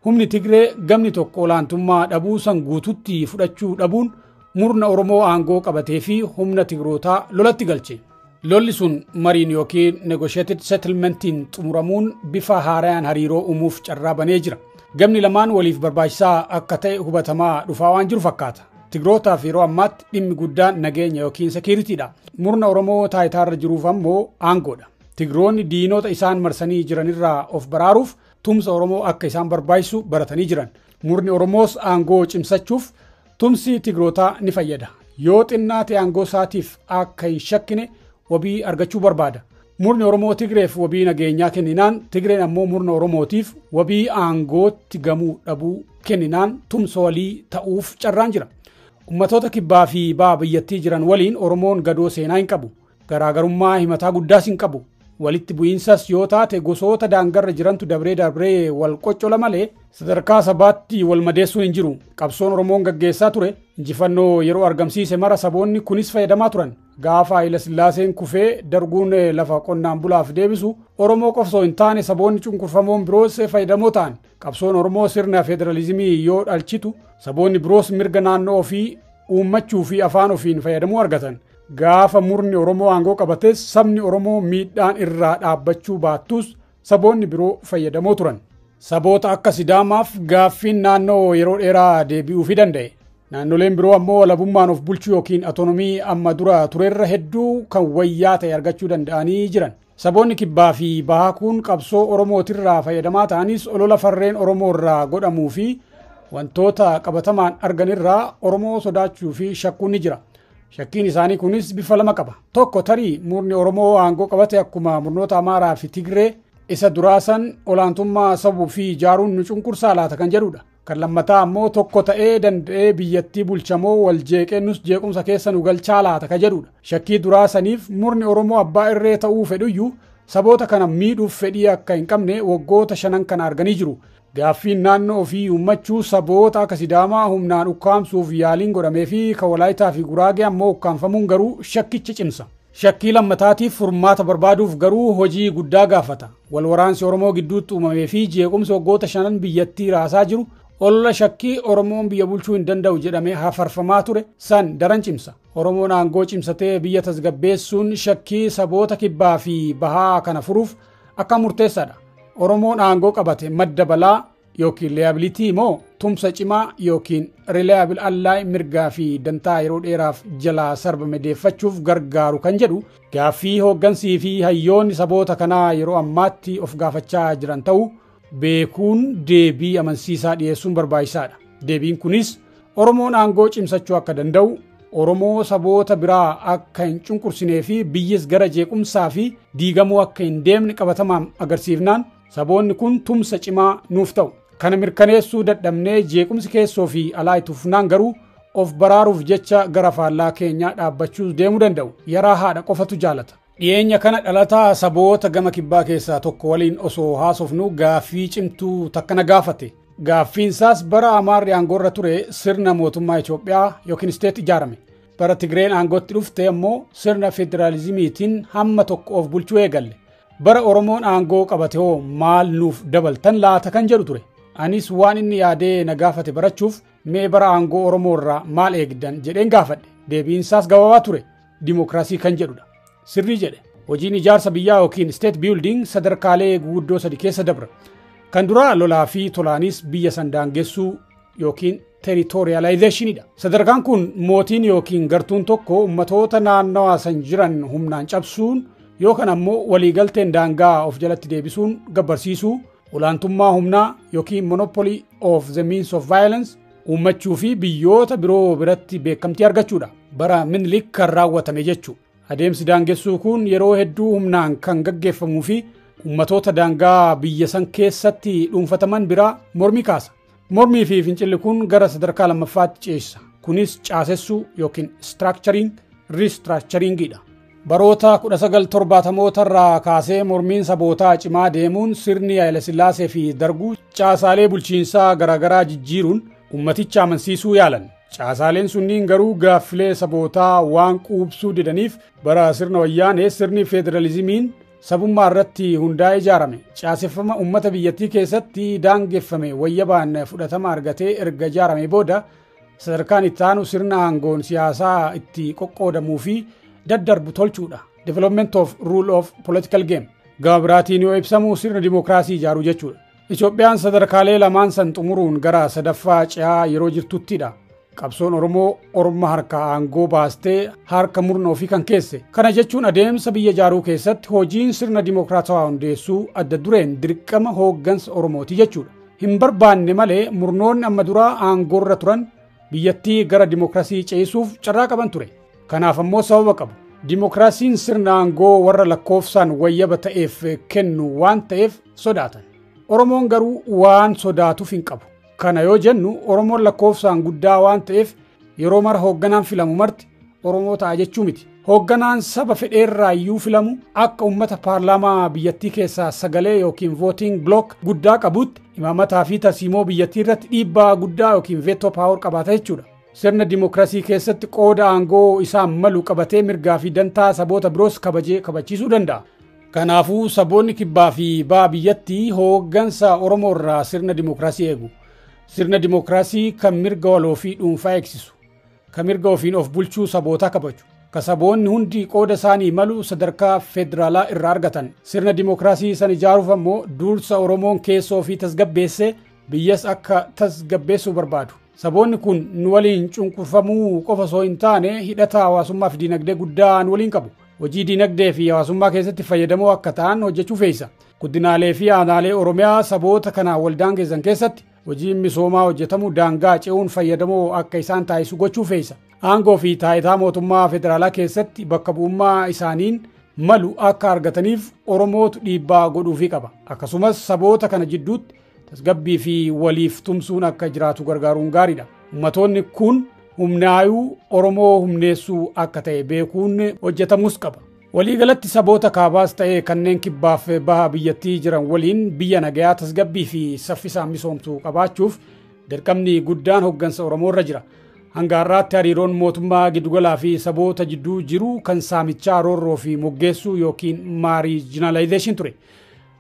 S1: humni Tigree gamni tokko olaantummaa dhabuu san guututti fudhachuu dhabuun murna Oromoo aangoo qabatee fi humna Tigrootaa lolatti galche. Lolli sun mariin yookiin negotiated settlementiin xumuramuun bifa haaraan hariiroo uumuuf carraa banee jira. Gamni lamaan waliif barbaachisaa akka ta'e hubatamaa dhufaa waan jiru fakkaata. Tigrootaaf yeroo ammaatti dhimmi guddaan nageenya yookiin sekiiritiidha. Murna Oromoo taayitaarra jiruuf ammoo aangoodha. Tigroonni diinota isaan marsanii jiranirraa of baraaruuf tumsa Oromoo akka isaan barbaachisu baratanii jiran. Murni Oromoos aangoo cimsachuuf tumsi Tigrootaa ni fayyada. Yoo xinnaate aangoo isaatiif akka hin shakkine wabii argachuu barbaada. Murni Oromoo Tigreef wabii nageenyaa kenninaan Tigreen ammoo murna Oromootiif wabii aangootti gamuu dhabuu kenninaan tumsa walii ta'uuf carraan jira. Ummatoota kibbaa fi ba'a biyyattii jiran waliin Oromoon gadoo seenaa hin qabu. Garaagarummaa himataa guddaas hin qabu. Walitti bu'iinsas yoo taate gosoota daangarra jirantu dabree wal qoccola malee sadarkaa sabaatti wal madeessuu hin jiru. Qabsoon Oromoon gaggeessaa ture injifannoo yeroo argamsiise mara saboonni kunis fayyadamaa turan. Gaafa Haayila Sillaaseen kufee darguun lafa qonnaan bulaaf deebisu Oromoo qofsoo hin taane saboonni cunqurfamoon biroos fayyadamoo ta'an. Qabsoon Oromoo sirna federalizimii yoo dhalchitu saboonni biroos mirga naannoo ofii uummachuu fi afaan ofiin fayyadamuu argatan. Gaafa murni Oromoo aangoo qabates sabni Oromoo miidhaan irraa dhaabbachuu baattus saboonni biroo fayyadamoo turan. Saboota akka Sidaamaaf gaaffiin naannoo yeroo dheeraa deebi'uu danda'e. Naannoleen biroo ammoo walabummaan of bulchuu yookiin autonomii amma dura turerra hedduu kan wayyaa ta'e argachuu danda'anii jiran. Saboonni kibbaa fi bahaa kun qabsoo Oromootirraa fayyadamaa ta'anis olola farreen Oromoo irraa godhamuu fi wantoota qabatamaan arganirraa Oromoo sodaachuu fi shakkuun ni jira. Shakkiin isaanii kunis bifa lama qaba. Tokko tarii murni Oromoo aangoo qabate akkuma murnoota Amaaraa fi Tigree isa duraasan olaantummaa sabuu fi ijaaruun nu cunqursaa laata kan jedhudha. Kan lammataa ammoo tokko ta'ee danda'ee biyyattii bulchamoo wal jeeqennus jeequmsa keessa nu galchaa laata kan jedhudha. Shakkii duraasaniif murni Oromoo abbaa irree ta'uu fedhuyyuu saboota kana miidhuuf fedhii akka hin qabne waggoota 5 kana arganii jiru. Gaaffiin naannoo ofii uummachuu saboota akka Sidaamaa humnaan ukkaamsuuf yaaliin godhamee fi kan Walaayitaa fi Guraagee ammoo ukkaanfamuun garuu shakkicha cimsa. Shakkii lammataatiif furmaata barbaaduuf garuu hojii guddaa gaafata. Walwaraansi Oromoo gidduutti uumamee fi jeequmsi waggoota 5 biyyattii raasaa jiru olola shakkii Oromoon biyya bulchuu hin danda'u jedhamee hafarfamaa ture san daran cimsa. Oromoon aangoo cimsatee biyya tasgabbeessuun shakkii saboota kibbaa fi bahaa kana furuuf akka murteessaadha. Oromoon aangoo qabate madda balaa yookiin liabilitii moo tumsa cimaa yookiin reliable ally mirgaa fi dantaa yeroo dheeraaf jalaa sarbame deeffachuuf gargaaru kan jedhu gaaffii hooggansii fi hayyoonni saboota kanaa yeroo ammaatti of gaafachaa jiran ta'u beekuun deebii amansiisaa dhiyeessuun barbaachisaadha. Deebiin kunis Oromoon aangoo cimsachuu akka danda'u, Oromoo saboota biraa akka hin cunqursinee fi biyyis gara jeequmsaa fi diigamuu akka hin deemne qabatamaan agarsiifnaan saboonni kun tumsa cimaa nuuf ta'u. Kana mirkaneessuu dadhabnee jeequmsi keessoo fi alaa itti fufnaan garuu of baraaruuf jecha gara faallaa keenyaa dhaabbachuus deemuu danda'u. Yaraa haadha qofatu jaalata. Dhiyeenya kana dhalataa saboota gama kibbaa keessaa tokko waliin osoo haasofnu gaaffii cimtuu takkana gaafate. Gaaffiin isaas bara Amaarri aangoorra ture sirna mootummaa Itoophiyaa yookiin isteet ijaarame. Bara Tigreen aangootti dhufte ammoo sirna federalizimiitiin hamma tokko of bulchuu eegalle. Bara Oromoon aangoo qabate hoo maal nuuf dabaltan laata kan jedhu ture. Anis waan inni yaadee na gaafate barachuuf mee bara aangoo Oromoo irraa maal eegdan jedheen gaafadhe. Deebiinsaas gabaabaa ture. Dimookiraasii kan jedhudha. Sirrii jedhe. Hojiin ijaarsa biyyaa yookiin state building sadarkaalee guguddoo sadi keessa dabra. Kan duraa lolaa fi tolaanis biyya san daangessuu yookiin territorializationidha. Sadarkaan kun mootiin yookiin gartuun tokko ummatoota naannawaa san jiran humnaan cabsuun yookaan ammoo waliigalteen daangaa of jalatti deebisuun gabbarsiisuu, olaantummaa humnaa yookiin monopoly of the means of violence uummachuu fi biyyoota biroo biratti beekamtii argachuudha. Bara Minilik kan raawwatame jechuudha. Adeemsi daangessuu kun yeroo hedduu humnaan kan gaggeeffamuu fi ummatoota daangaa biyya san keessatti dhuunfataman biraa mormii kaasa. Mormii fi fincilli kun gara sadarkaa lammaffaatti ceessa. Kunis caasessuu yookiin structuring, restructuringidha. Baroota 1970 irraa kaasee mormiin sabootaa cimaa deemuun sirni Haayile Sillaasee fi Darguu caasaalee bulchiinsaa garaagaraa jijjiiruun ummaticha amansiisuu yaalan. Caasaaleen sunniin garuu gaaffilee sabootaa waan quubsuu didaniif bara sirna wayyaanee sirni federalizimiin sabummaa irratti hundaa'ee ijaarame. Caaseffama ummata biyyattii keessatti daangeffame wayyabaan fudhatama argatee erga ijaaramee booda sadarkaan itti aanu sirna aangoon siyaasaa itti qoqqoodamuu fi daddarbu tolchuudha. Development of rule of political game. Gama biraatiin yoo ibsamu sirna dimookiraasii ijaaruu jechuudha. Itoophiyaan sadarkaalee lamaan san xumuruun gara sadaffaa ce'aa yeroo jirtuttidha. Qabsoon Oromoo Orma harka aangoo baastee harka murna ofii kan keesse. Kana jechuun adeemsa biyya ijaaruu keessatti hojiin sirna dimookiraatawaa hundeessuu adda dureen dirqama hooggansa Oromooti jechuudha. Hin barbaanne malee murnoonni amma duraa aangoorra turan biyyattii gara dimookiraasii ce'isuuf carraa qaban ture. Kanaaf ammoo sababa qabu. Dimookiraasiin sirna aangoo warra lakkoofsaan wayyaba ta'eef kennu waan ta'eef sodaatan. Oromoon garuu waan sodaatuuf hin qabu. Kana yoo jennu Oromoon lakkoofsaan guddaa waan ta'eef yeroo mara hoogganaan filamu marti Oromoo ta'a jechuu miti. Hoogganaan saba fedheerraayyuu filamu akka ummata paarlaamaa biyyattii keessaa sagalee yookiin voting block guddaa qabutti imaamataa fi tarsiimoo biyyattii irratti dhiibbaa guddaa yookiin veto power qabaata jechuudha. Sirna dimookiraasii keessatti qooda aangoo isaan malu qabatee mirgaa fi dantaa saboota biroos kabachiisuu danda'a. Kanaafuu saboonni kibbaa fi ba'a biyyattii hooggansa Oromoo irraa sirna dimookiraasii eegu. Sirna dimookiraasii kan mirga waloo fi dhuunfaa eegsisu. Kan mirga ofiin of bulchuu sabootaa kabaju. Ka saboonni hundi qooda isaanii malu sadarkaa federaalaa irraa argatan. Sirna dimookiraasii san ijaaruuf ammoo dursa Oromoon keessoo fi tasgabbeessee biyyas akka tasgabbeessuu barbaadu. Saboonni kun nu waliin cunqurfamuu qofa osoo hin taane hidhata hawaasummaa fi dinagdee guddaa nu waliin qabu. Hojii dinagdee fi hawaasummaa keessatti fayyadamoo akka ta'an hojjechuu fe'isa. Guddinaalee fi aanaalee Oromiyaa saboota kana waldaan keessan keessatti hojiin misoomaa hojjetamuu daangaa ce'uun fayyadamoo akka isaan taasisu gochuu fe'isa. Aangoo fi taayitaa mootummaa federaalaa keessatti bakka bu'ummaa isaaniin malu akka argataniif Oromootu dhiibbaa godhuufii qaba. Akkasumas saboota kana jidduutti tasgabbii fi waliif tumsuun akka jiraatu gargaaruun gaariidha. Ummatoonni kun humnaayuu Oromoo humneessuu akka ta'e beekuun hojjetamus qaba. Waliigalatti saboota kaabaas ta'ee kanneen kibbaaf baha biyyattii jiran waliin biyya nagayaa tasgabbii fi saffisaan misoomtuu qabaachuuf dirqamni guddaan hooggansa Oromoo irra jira. Hanga har'aatti hariiroon mootummaa giddugalaa fi saboota jidduu jiru kan saamichaa roorroo fi moggeessuu yookiin maarijinaalaayizeeshin ture.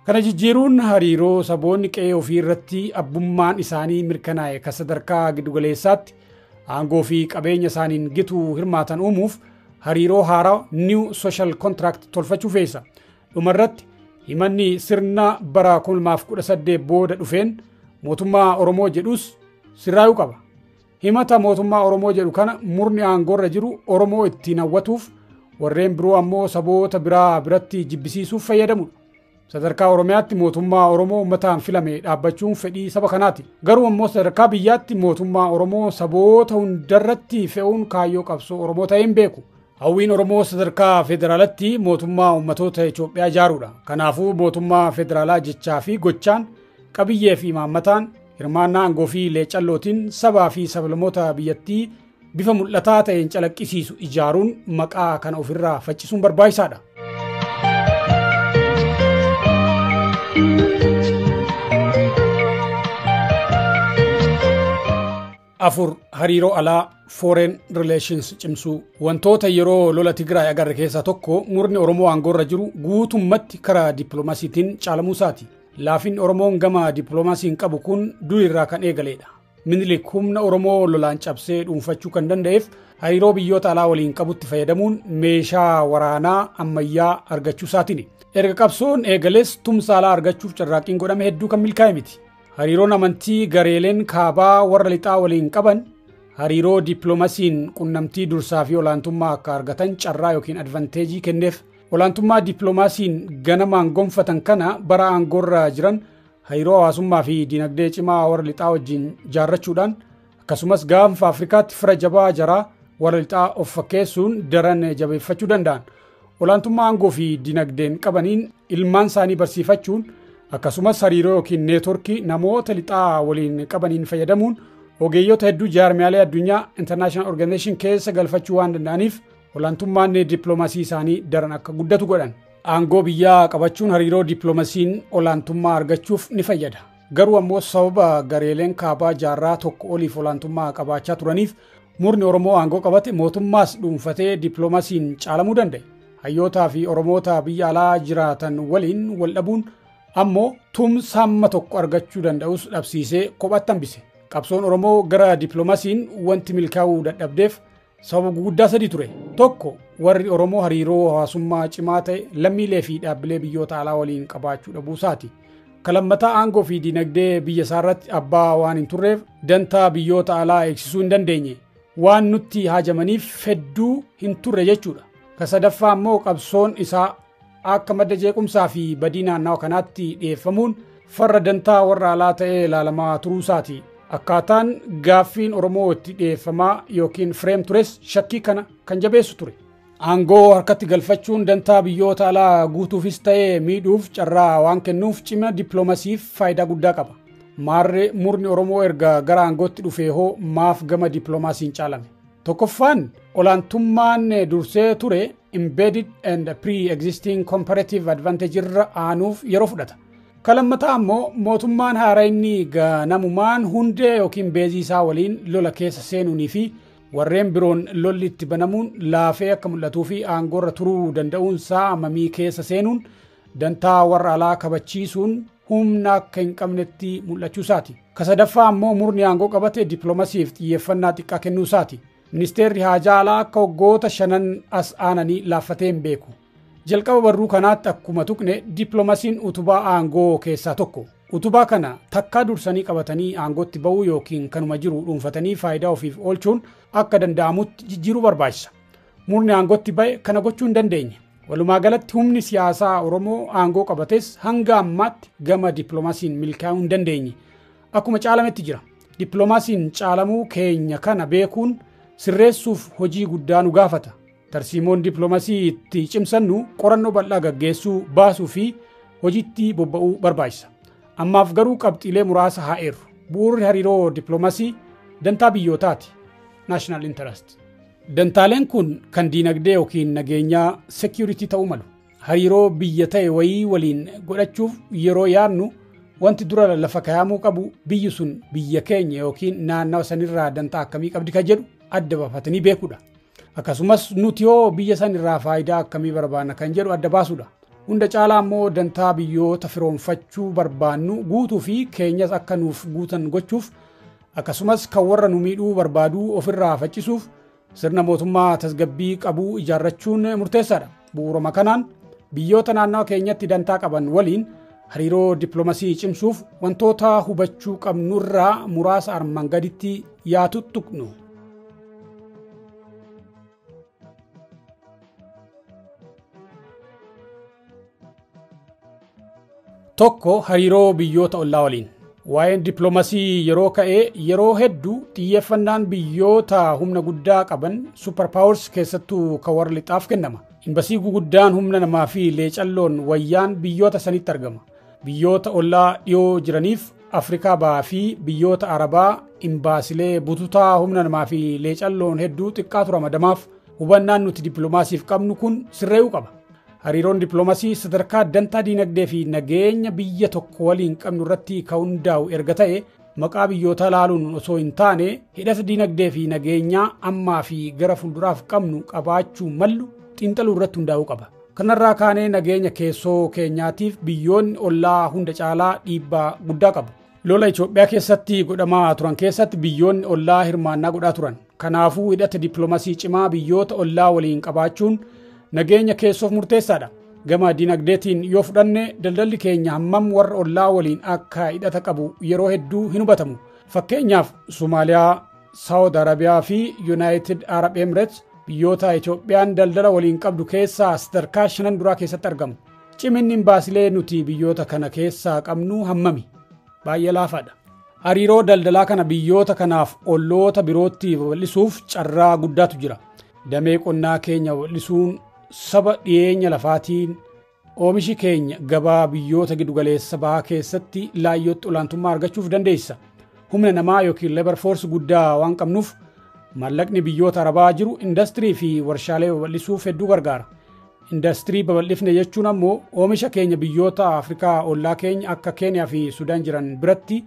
S1: Kana jijjiiruun hariiroo saboonni qe'ee ofii irratti abbummaan isaanii mirkanaa'e kan sadarkaa giddugaleessaatti aangoo fi qabeenya isaaniin gitu hirmaatan uumuuf hariiroo haaraa new social contract tolfachuu fe'isa. Dhumarratti himanni sirna bara 2018 booda dhufeen mootummaa Oromoo jedhus sirraayuu qaba. Himata mootummaa Oromoo jedhu kana murni aangoorra jiru Oromoo ittiin hawwatuuf warreen biroo ammoo saboota biraa biratti jibbisiisuuf fayyadamudha. Sadarkaa Oromiyaatti mootummaa Oromoo uummataan filame dhaabbachuun fedhii saba kanaati. Garuu ammoo sadarkaa biyyaatti mootummaa Oromoo saboota hundarratti fe'uun kaayyoo qabsoo Oromoo ta'een beeku. Hawwiin Oromoo sadarkaa federaalatti mootummaa uummatoota Itoophiyaa ijaaruudha. Kanaafuu mootummaa federaalaa jechaa fi gochaan qabiyyee fi imaammataan hirmaannaa aangoo fi leecallootiin sabaa fi sablamoota biyyattii bifa mul'ataa ta'een calaqqisiisu ijaaruun maqaa kana ofirraa faccisuun barbaachisaadha. Afur hariiroo alaa foreign relations cimsuu. Wantoota yeroo lola Tigraay agarre keessaa tokko murni Oromoo aangoorra jiru guutummatti karaa dippiloomaasiitiin caalamuu isaati. Laafin Oromoon gama dippiloomaasiin qabu kun durirraa kan eegaleedha. Minilik humna Oromoo lolaan cabsee dhuunfachuu kan danda'eef hariiroo biyyoota alaa waliin qabutti fayyadamuun meeshaa waraanaa ammayyaa argachuu isaatiini. Erga qabsoon eegalees tumsa alaa argachuuf carraaqqiin godhame hedduu kan milkaa'e miti. Hariiroon amantii gareeleen kaabaa warra lixaa waliin qaban hariiroo dippiloomaasiin qunnamtii dursaa fi olaantummaa akka argatan carraa yookiin advanteejii kenneef. Olaantummaa dippiloomaasiin ganamaan gonfatan kana bara aangoorra jiran hariiroo hawaasummaa fi dinagdee cimaa warra lixaa wajjin jaarrachuudhaan akkasumas gaanfa Afrikaatti fira jabaa jaraa warra lixaa of fakkeessuun daran jabeeffachuu danda'an. Olaantummaa aangoo fi dinagdeen qabaniin ilmaan isaanii barsiifachuun akkasumas hariiroo yookiin neetworkii namoota lixaa waliin qabaniin fayyadamuun ogeeyyota hedduu jaarmiyaalee addunyaa International Organization keessa galfachuu waan danda'aniif olaantummaan dippiloomaasii isaanii daran akka guddatu godhan. Aangoo biyyaa qabachuun hariiroo dippiloomaasiin olaantummaa argachuuf ni fayyada. Garuu ammoo sababa gareeleen kaabaa jaarraa tokko oliif olaantummaa qabaachaa turaniif murni Oromoo aangoo qabate mootummaas dhuunfatee dippiloomaasiin caalamuu danda'e. Hayyootaa fi Oromoota biyya alaa jiraatan waliin wal dhabuun ammoo tumsa hamma tokko argachuu danda'us dhabsiisee kophaatti hambise. Qabsoon Oromoo gara dippiloomaasiin wanti milkaa'uu dadhabdeef sababa guddaa sadii ture. Tokko warri Oromoo hariiroo hawaasummaa cimaa ta'e lammiilee fi dhaabbilee biyyoota alaa waliin qabaachuu dhabuusaati. Kalammataa aangoo fi dinagdee biyya isaarratti abbaa waan hin turreef dantaa biyyoota alaa eegsisuu hin dandeenye. Waan nutti haajamaniif hedduu hin turre jechuudha. Kasadaffaa ammoo qabsoon isaa akka madda jeequmsaa fi badii naannawaa kanaatti dhiyeeffamuun farra dantaa warra alaa ta'ee ilaalamaa turuusaati. Akkaataan gaaffiin Oromoo itti dhiyeeffamaa yookiin fireem tures shakkii kana kan jabeessu ture. Aangoo harkatti galfachuun dantaa biyyoota alaa guutuufis ta'ee miidhuuf carraa waan kennuuf cima dippiloomaasiif faayidaa guddaa qaba. Maarree murni Oromoo erga gara aangootti dhufee hoo maaf gama dippiloomaasiin caalame? Tokkoffaan olaantummaan dursee ture embedded and pre-existing comparative advantage irra aanuuf yeroo fudhata. Kalammataa ammoo mootummaan haaraa inni ganamumaan hundee yookiin beezii isaa waliin lola keessa seenuunii fi warreen biroon lolli itti banamuun laafee akka mul'atuu fi aangoorra turuu danda'uun isaa mamii keessa seenuun dantaa warra alaa kabachiisuun humna akka hin qabnetti mul'achuu isaati. Kasadaffaa ammoo murni aangoo qabate dippiloomaasiif xiyyeeffannaa xiqqaa kennuu isaati. Ministeerri haajaa alaa akka waggoota 5 as aananii laaffatee hin beeku. Jalqaba barruu kanaatti akkuma tuqne dippiloomaasiin utubaa aangoo keessaa tokko. Utubaa kana takkaa dursanii qabatanii aangootti ba'uu yookiin kanuma jiru dhuunfatanii faayidaa ofiif oolchuun akka danda'amutti jijjiiruu barbaachisa. Murni aangootti ba'e kana gochuu hin dandeenye. Walumaa galatti humni siyaasaa Oromoo aangoo qabates hanga ammaatti gama dippiloomaasiin milkaa'uu hin dandeenye. Akkuma caalametti jira. Dippiloomaasiin caalamuu keenya kana beekuun sirreessuuf hojii guddaa nu gaafata. Tarsiimoon dippiloomaasii itti cimsannu qorannoo bal'aa gaggeessuu baasuu fi hojiitti bobba'uu barbaachisa. Ammaaf garuu qabxiilee muraasa haa eerru. Bu'uurri hariiroo dippiloomaasii dantaa biyyootaati. National interest. Dantaaleen kun kan diinagdee yookiin nageenyaa security ta'uu malu. Hariiroo biyya ta'e wayii waliin godhachuuf yeroo yaadnu wanti dura lafa kaa'amuu qabu biyyi sun biyya keenya yookiin naannawa sanirraa dantaa akkamii qabdi kan jedhu adda baafatanii beekuudha. Akkasumas nuti yoo biyya sanirraa faayidaa akkamii barbaanna kan jedhu adda baasuudha. Hunda caalaa ammoo dantaa biyyoota firoomfachuu barbaannu guutuu fi keenyas akka nuuf guutan gochuuf akkasumas kan warra nu miidhuu barbaaduu ofirraa faccisuuf sirna mootummaa tasgabbii qabuu ijaarrachuun murteessaadha. Bu'uuruma kanaan biyyoota naannawa keenyatti dantaa qaban waliin hariiroo dippiloomaasii cimsuuf wantoota hubachuu qabnurraa muraasa armaan gaditti yaatu tuqnu. Tokko hariiroo biyyoota ollaa waliin. Waa'een dippiloomaasii yeroo ka'ee yeroo hedduu xiyyeeffannaan biyyoota humna guddaa qaban super powers keessattuu kan warra lixaaf kennama. Imbasii guguddaan humna namaa fi leecalloon wayyaan biyyoota sanitti argama. Biyyoota ollaa dhiyoo jiraniif Afrikaa ba'aa fi biyyoota Arabaa imbaasilee bututaa humna namaa fi leecalloon hedduu xiqqaatu ramadamaaf hubannaan nuti dippiloomaasiif qabnu kun sirreeyuu qaba. Hariiroon dippiloomaasii sadarkaa dantaa diinagdee fi nageenya biyya tokko waliin qabnu irratti kan hundaa'u erga ta'e maqaa biyyoota laaluun osoo hin taane hidhata diinagdee fi nageenyaa ammaa fi gara fuulduraaf qabnu qabaachuu mallu xiinxaluu irratti hundaa'uu qaba. Kanarraa kaanee nageenya keessoo keenyaatiif biyyoonni ollaa hunda caalaa dhiibbaa guddaa qabu. Lola Itoophiyaa keessatti godhamaa turan keessatti biyyoonni ollaa hirmaannaa godhaa turan. Kanaafuu hidhata dippiloomaasii cimaa biyyoota ollaa waliin qabaachuun nageenya keessoof murteessaadha. Gama dinagdeetiin yoo fudhanne daldalli keenya hammam warra ollaa waliin akka hidhata qabu yeroo hedduu hin hubatamu. Fakkeenyaaf Somaaliyaa, Saawud Arabiyaa fi Yuunaayitid Arab Emirates biyyoota Itoophiyaan daldala waliin qabdu keessaa sadarkaa 5 duraa keessatti argamu. Ciminni imbaasilee nuti biyyoota kana keessaa qabnu hammami? Baay'ee laafaadha. Hariiroo daldalaa kana biyyoota kanaaf olloota birootti babal'isuuf carraa guddaatu jira. Damee qonnaa keenya babal'isuun saba dhiyeenya lafaatiin oomishi keenya gabaa biyyoota gidugaleessa bahaa keessatti laayyootti olaantummaa argachuuf dandeessa. Humna namaa yookiin labor force guddaa waan qabnuuf maallaqni biyyoota arabaa jiru industirii fi warshaalee babal'isuuf hedduu gargaara. Industirii babal'ifne jechuun ammoo oomisha keenya biyyoota Afrikaa ollaa keenya akka Keeniyaa fi Sudaan jiran biratti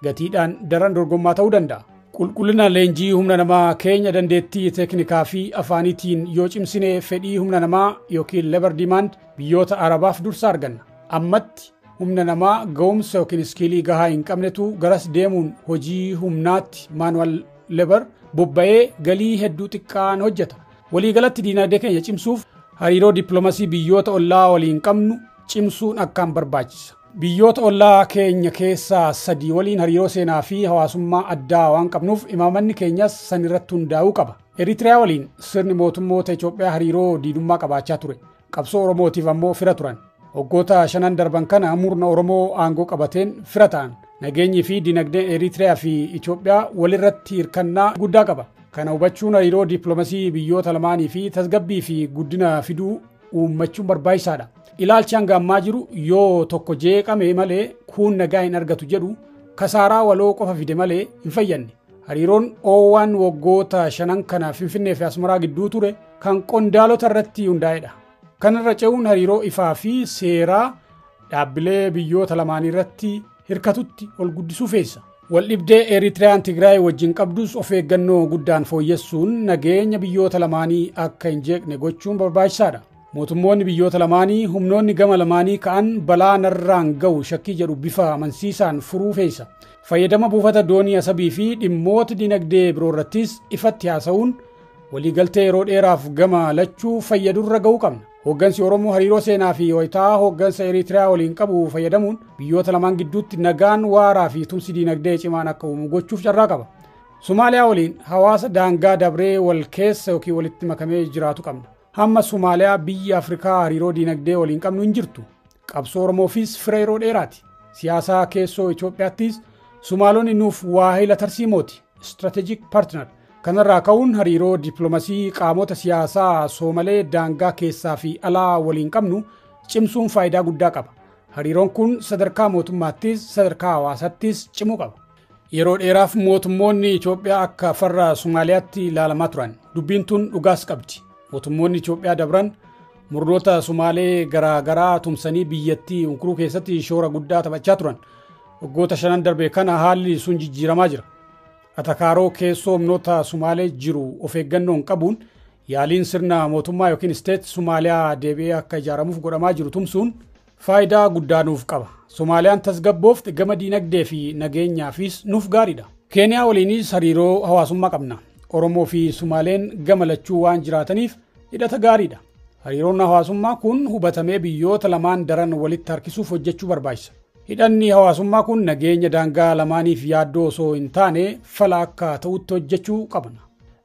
S1: gatiidhaan daran dorgommaa ta'uu danda'a. Qulqullina leenjii humna namaa keenya dandeettii teeknikaa fi afaaniitiin yoo cimsine fedhii humna namaa yookiin labor demand biyyoota arabaaf dursa arganna. Ammatti humna namaa ga'umsa yookiin iskiilii gahaa hin qabnetu garas deemuun hojii humnaatti maanuwal labor bobba'ee galii hedduu xiqqaan hojjeta. Waliigalatti diinagdee keenya cimsuuf hariiroo dippiloomaasii biyyoota ollaa waliin qabnu cimsuun akkaan barbaachisa. Biyyoota ollaa keenya keessaa 3 waliin hariiroo seenaa fi hawaasummaa addaa waan qabnuuf imaamanni keenyas san irratti hundaa'uu qaba. Eritiriyaa waliin sirni mootummoota Itoophiyaa hariiroo diidummaa qabaachaa ture. Qabsoo Oromootiif ammoo fira turan. Waggoota 5 darban kana murna Oromoo aangoo qabateen fira ta'an. Nageenyi fi dinagdeen Eritiriyaa fi Itoophiyaa walirratti hirkannaa guddaa qaba. Kana hubachuun hariiroo dippiloomaasii biyyoota lamaanii fi tasgabbii fi guddina fiduu uummachuun barbaachisaadha. Ilaalchi hanga ammaa jiru yoo tokko jeeqame malee kun nagaa hin argatu jedhu kasaaraa waloo qofa fide malee hin fayyanne. Hariiroon oowwan waggoota 5 kana Finfinnee fi Asmaraa gidduu ture kan qondaalota irratti hundaa'edha. Kanarra ce'uun hariiroo ifaa fi seeraa dhaabbilee biyyoota lamaanii irratti hirkatutti ol guddisuu feessa. Waldhibdee Eritiriyaan Tigraay wajjin qabdus of eeggannoo guddaan fooyyessuun nageenya biyyoota lamaanii akka hin jeeqne gochuun barbaachisaadha. Mootummoonni biyyoota lamaanii humnoonni gama lamaanii ka'an balaa narraan ga'u shakkii jedhu bifa amansiisaan furuu feessa. Fayyadama buufata doonii asabii fi dhimmoota dinagdee biroo irrattis ifatti haasa'uun waliigaltee yeroo dheeraaf gama lachuu fayyadurra ga'uu qabna. Hooggansi Oromoo hariiroo seenaa fi wayitaa hooggansa Eritiriyaa waliin qabu fayyadamuun biyyoota lamaan gidduutti nagaan waaraa fi tumsi dinagdee cimaan akka uumu gochuuf carraa qaba. Somaaliyaa waliin hawaasa daangaa dabree wal keessa yookiin walitti makamee jiraatu qabna. Hamma Somaaliyaa biyya Afrikaa hariiroo dinagdee waliin qabnu hin jirtu. Qabsoo Oromoofis fira yeroo dheeraati. Siyaasaa keessoo Itoophiyaattis Somaalonni nuuf waahila tarsiimooti. Strategic partner. Kanarraa ka'uun hariiroo dippiloomaasii qaamota siyaasaa Soomalee daangaa keessaa fi alaa waliin qabnu cimsuun faayidaa guddaa qaba. Hariiroon kun sadarkaa mootummaattis sadarkaa hawaasaattis cimuu qaba. Yeroo dheeraaf mootummoonni Itoophiyaa akka farra Somaaliyaatti ilaalamaa turan. Dubbiin tun dhugaas qabdi. Mootummoonni Itoophiyaa dabran murnoota Somaalee garaa tumsanii biyyattii unkuruu keessatti shoora guddaa taphachaa turan. Waggoota 5 darbe kana haalli sun jijjiiramaa jira. Atakaaroo keessoo humnoota Somaalee jiru of eeggannoon qabuun yaaliin sirna mootummaa yookiin isteet Somaaliyaa deebi'ee akka ijaaramuuf godhamaa jiru tumsuun faayidaa guddaa nuuf qaba. Somaaliyaan tasgabboofte gama diinagdee fi nageenyaafis nuuf gaariidha. Keeniyaa waliinis hariiroo hawaasummaa qabna. Oromoo fi Somaaleen gama lachuu waan jiraataniif hidhata gaariidha. Hariiroon hawaasummaa kun hubatamee biyyoota lamaan daran walitti harkisuuf hojjechuu barbaachisa. Hidhanni hawaasummaa kun nageenya daangaa lamaaniif yaaddoo osoo hin taane fala akka ta'utti hojjechuu qabna.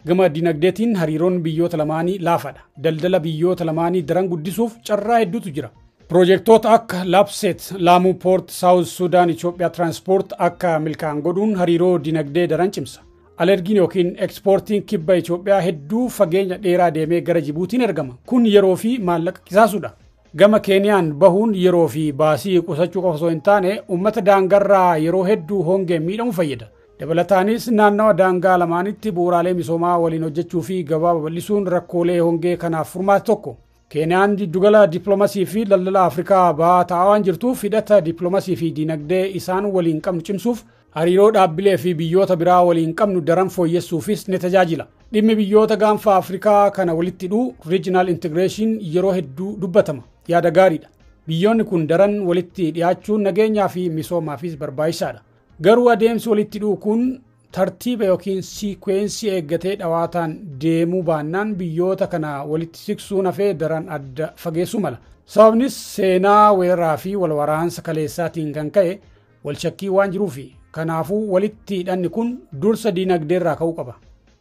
S1: Gama dinagdeetiin hariiroon biyyoota lamaanii laafadha. Daldala biyyoota lamaanii daran guddisuuf carraa hedduutu jira. Piroojeektoota akka Lapset, Laamuu Poort, Saawuz Sudaan, Itoophiyaa Tiraanspoort akka milkaa'an godhuun hariiroo dinagdee daran cimsa. Alergiin yookiin ekspoortiin kibba Itoophiyaa hedduu fageenya dheeraa deemee gara Jibuutiin ergama. Kun yeroo fi maallaqa qisaasudha. Gama Keeniyaan bahuun yeroo fi baasii qusachuu qofa osoo hin taane uummata daangarraa yeroo hedduu hongeen miidhamu fayyada. Dabalataanis naannawa daangaa lamaanitti bu'uuraalee misoomaa waliin hojjechuu fi gabaa babal'isuun rakkoolee hongee kanaaf furmaata tokko. Keeniyaan giddugala dippiloomaasii fi daldala Afrikaa bahaa ta'aa waan jirtuuf hidhata dippiloomaasii fi dinagdee isaan waliin qabnu cimsuuf hariiroo dhaabbilee fi biyyoota biraa waliin qabnu daran fooyyessuufis ni tajaajila. dhimmi biyyoota gaanfa Afrikaa kana walitti hidhuu regional integration yeroo hedduu dubbatama. Yaada gaariidha. Biyyoonni kun daran walitti dhiyaachuun nageenyaa fi misoomaafis barbaachisaadha. Garuu adeemsi walitti hidhuu kun tartiiba yookiin siikwensii eeggatee dhawaataan deemuu baannaan biyyoota kana walitti siqsuun hafee daran adda fageessuu mala. Sababnis seenaa weeraraa fi walwaraansa kaleessaatiin kan ka'e walshakkii waan jiruufi. Kanaafuu walitti hidhanni kun dursa diinagdeerraa ka'uu qaba.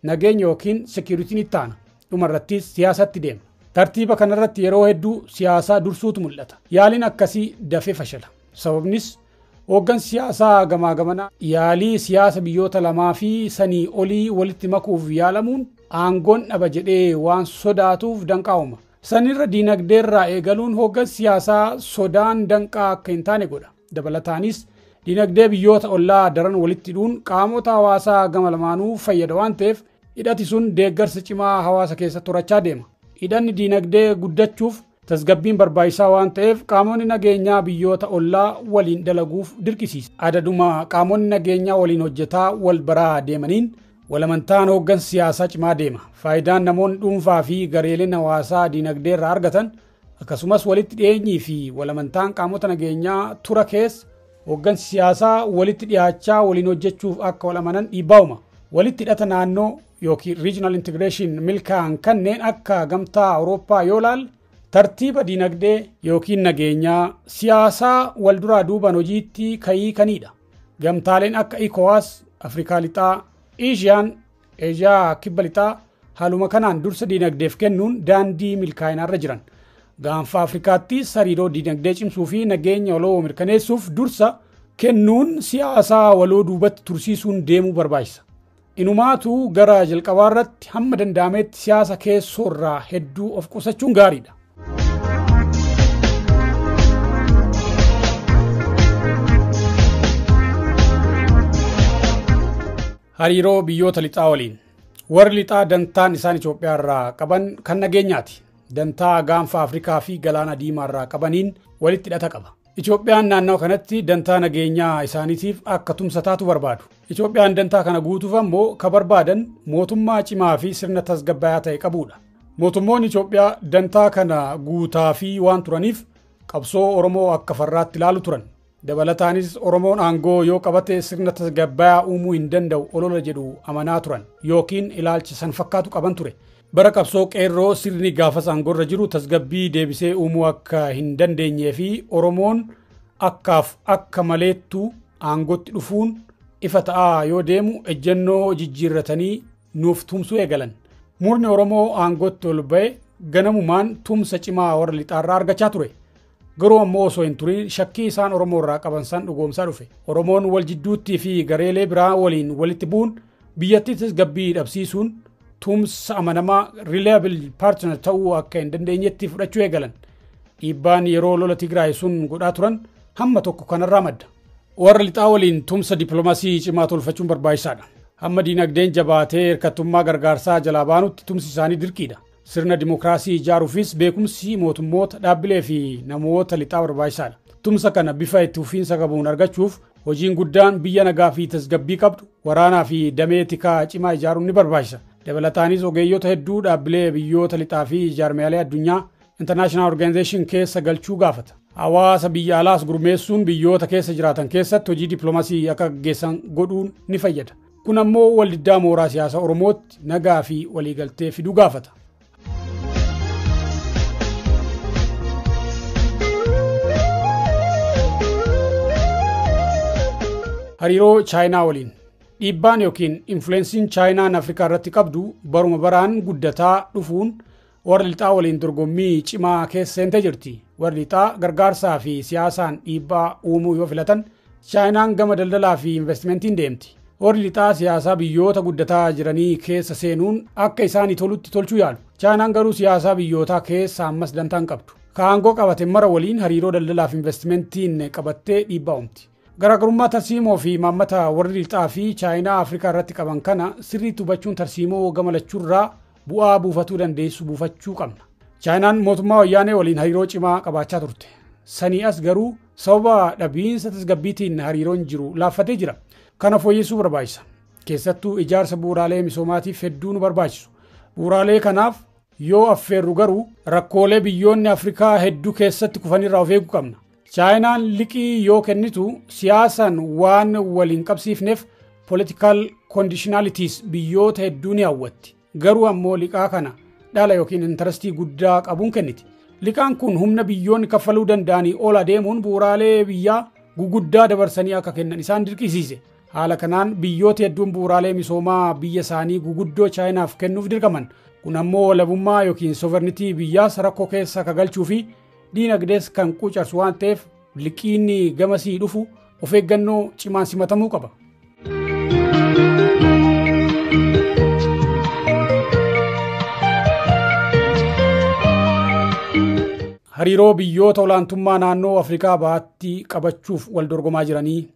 S1: Nageenya yookiin security'n itti aana. Dhumarrattis siyaasatti deema. Tartiiba kanarratti yeroo hedduu siyaasaa dursuutu mul'ata. Yaaliin akkasii dafee fashila. Sababnis hooggansi siyaasaa gamaa gamanaa yaalii siyaasa biyyoota lamaa fi sanii olii walitti makuuf yaalamuun aangoon dhaba jedhee waan sodaatuuf danqaa uuma. Sanirra diinagdeerraa eegaluun hooggansi siyaasaa sodaan danqaa akka hin taane godha. Dabalataanis diinagdee biyyoota ollaa daran walitti hidhuun qaamota hawaasaa gama lamaanuu fayyada waan ta'eef hidhati sun deeggarsa cimaa hawaasa keessatti horachaa deema. Hidhanni diinagdee guddachuuf tasgabbiin barbaachisaa waan ta'eef qaamonni nageenyaa biyyoota ollaa waliin dalaguuf dirqisiisa. Adaduma qaamonni nageenyaa waliin hojjetaa wal baraa deemaniin walamantaan hooggansa siyaasaa cimaa deema. Faayidaan namoonni dhuunfaa fi gareeleen hawaasaa diinagdee irraa argatan akkasumas walitti dhiyeenyii fi walamantaan qaamota nageenyaa tura keessa hooggansi siyaasaa walitti dhiyaachaa waliin hojjechuuf akka walamanan dhiibbaa uuma. Walitti hidhata naannoo yookiin regional integration milkaa'an kanneen akka gamtaa Awurooppaa yoo ilaalle tartiiba diinagdee yookiin nageenyaa siyaasaa wal duraa duubaan hojiitti ka'ii kanidha. Gamtaaleen akka ECOWAS, Afrikaa Lixaa, Eeshiyaa Kibba Lixaa haaluma kanaan dursa diinagdeef kennuun daandii milkaa'inaarra jiran. Gaanfa Afrikaatti hariiroo diinagdee cimsuu fi nageenya waloo mirkaneessuuf dursa kennuun siyaasaa waloo duubatti tursiisuun deemuu barbaachisa. Inumaatu gara jalqabaarratti hamma danda'ametti siyaasa keessoorraa hedduu of qusachuun gaariidha. Hariiroo biyyoota lixaa waliin. Warri lixaa dantaan isaan Itoophiyaa irraa qaban kan nageenyaati. Dantaa gaanfa Afrikaa fi galaana diimaa irraa qabaniin walitti hidhata qaba. Itoophiyaan naannoo kanatti dantaa nageenyaa isaaniitiif akka tumsataatu barbaadu. Itoophiyaan dantaa kana guutuuf ammoo ka barbaadan mootummaa cimaa fi sirna tasgabbaa'aa ta'e qabudha. Mootummoonni Itoophiyaa dantaa kana guutaa fi waan turaniif qabsoo Oromoo akka farraatti ilaalu turan. Dabalataanis Oromoon aangoo yoo qabate sirna tasgabbaa'aa uumuu hin danda'u olola jedhu amanaa turan yookiin ilaalcha san fakkaatu qaban ture. Bara qabsoo qeerroo sirni gaafas aangoorra jiru tasgabbii deebisee uumuu akka hin dandeenyee fi Oromoon akka maleettu aangootti dhufuun ifa ta'aa yoo deemu ejjennoo jijjiirratanii nuuf tumsuu eegalan. Murni Oromoo aangootti ol ba'e ganamumaan tumsa cimaa warra lixaarraa argachaa ture. Garuu ammoo osoo hin turin shakkii isaan Oromoo irraa qaban san dhugoomsaa dhufe. Oromoon wal jidduutti fi gareelee biraa waliin walitti bu'uun biyyattii tasgabbii dhabsiisuun tumsa amanamaa reliable partner ta'uu akka hin dandeenyetti fudhachuu eegalan. Dhiibbaan yeroo lola Tigraay sun godhaa turan hamma tokko kanarraa madda. Warra lixaa waliin tumsa dippiloomaasii cimaa tolfachuun barbaachisaadha. Hamma diinagdeen jabaatee hirkattummaa gargaarsaa jalaa baanutti tumsi isaanii dirqiidha. Sirna dimokiraasii ijaaruufis beekumsi mootummoota dhaabbilee fi namoota lixaa barbaachisaadha. Tumsa kana bifa itti fufiinsa qabuun argachuuf hojiin guddaan biyya nagaa fi tasgabbii qabdu waraanaa fi damee tikaa cimaa ijaaruun ni barbaachisa. Dabalataanis ogeeyyota hedduu dhaabbilee biyyoota lixaa fi jaarmiyaalee addunyaa international organization keessa galchuu gaafata. Hawaasa biyya alaas gurmeessuun biyyoota keessa jiraatan keessatti hojii dippiloomaasii akka gaggeessan godhuun ni fayyada. Kun ammoo waldiddaa mooraa siyaasa Oromootti nagaa fi waliigaltee fiduu gaafata. Hariiroo Chaayinaa waliin. Dhiibbaan yookiin influensiin Chaayinaan Afrikaa irratti qabdu baruma baraan guddataa dhufuun warra lixaa waliin dorgommii cimaa keessa seentee jirti. Warri lixaa gargaarsaa fi siyaasaan dhiibbaa uumuu yoo filatan Chaayinaan gama daldalaa fi investimentiin deemti. Warri lixaa siyaasaa biyyoota guddataa jiranii keessa seenuun akka isaanii tolutti tolchuu yaalu. Chaayinaan garuu siyaasaa biyyootaa keessa ammas dantaan qabdu. Kaangoo qabate mara waliin hariiroo daldalaa fi investimentiin qabattee dhiibbaa uumti. Garaagarummaa tarsiimoo fi maammata warri lixaa fi Chaayinaa Afrikaa irratti qaban kana sirriitti hubachuun tarsiimoo gama lachuurraa bu'aa buufatuu dandeessu buufachuu qabna. Chaayinaan mootummaa wayyaanee waliin hariiroo cimaa qabaachaa turte. Sanii as garuu sababa dhabiinsa tasgabbiitiin hariiroon jiru laaffatee jira. Kana fooyyessuu barbaachisa. Keessattuu ijaarsa bu'uuraalee misoomaatiif hedduu nu barbaachisu. Bu'uuraalee kanaaf yoo affeerru garuu rakkoolee biyyoonni Afrikaa hedduu keessatti kufanirraa of eeguu qabna. Chaayinaan liqii yoo kennitu siyaasaan waan waliin qabsiifneef political conditionalities biyyoota hedduu ni hawwatti. Garuu ammoo liqaa kana dhala yookiin intarastii guddaa qabuun kenniti. Liqaan kun humna biyyoonni kaffaluu danda'anii ol adeemuun bu'uuraalee biyyaa guguddaa dabarsanii akka kennan isaan dirqisiise. Haala kanaan biyyoota hedduun bu'uuraalee misoomaa biyya isaanii guguddoo Chaayinaaf kennuuf dirqaman. Kun ammoo walabummaa yookiin sovereignty biyyaas rakkoo keessa akka galchuu fi diinagdees kan qucarsu waan ta'eef liqiinni gamasii dhufu of eeggannoo cimaan simatamuu qaba. Hariiroo biyyoota olaantummaa naannoo Afrikaa bahaatti qabachuuf wal dorgomaa jiranii.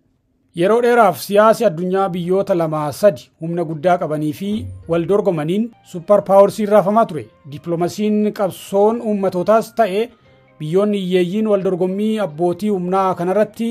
S1: Yeroo dheeraaf siyaasi addunyaa biyyoota 2-3 humna guddaa qabanii fi wal dorgomaniin super paaworsii raafamaa ture. Dippiloomaasiin qabsoon uummatootaas ta'e biyyoonni hiyyeeyyiin wal dorgommii abbootii humnaa kanarratti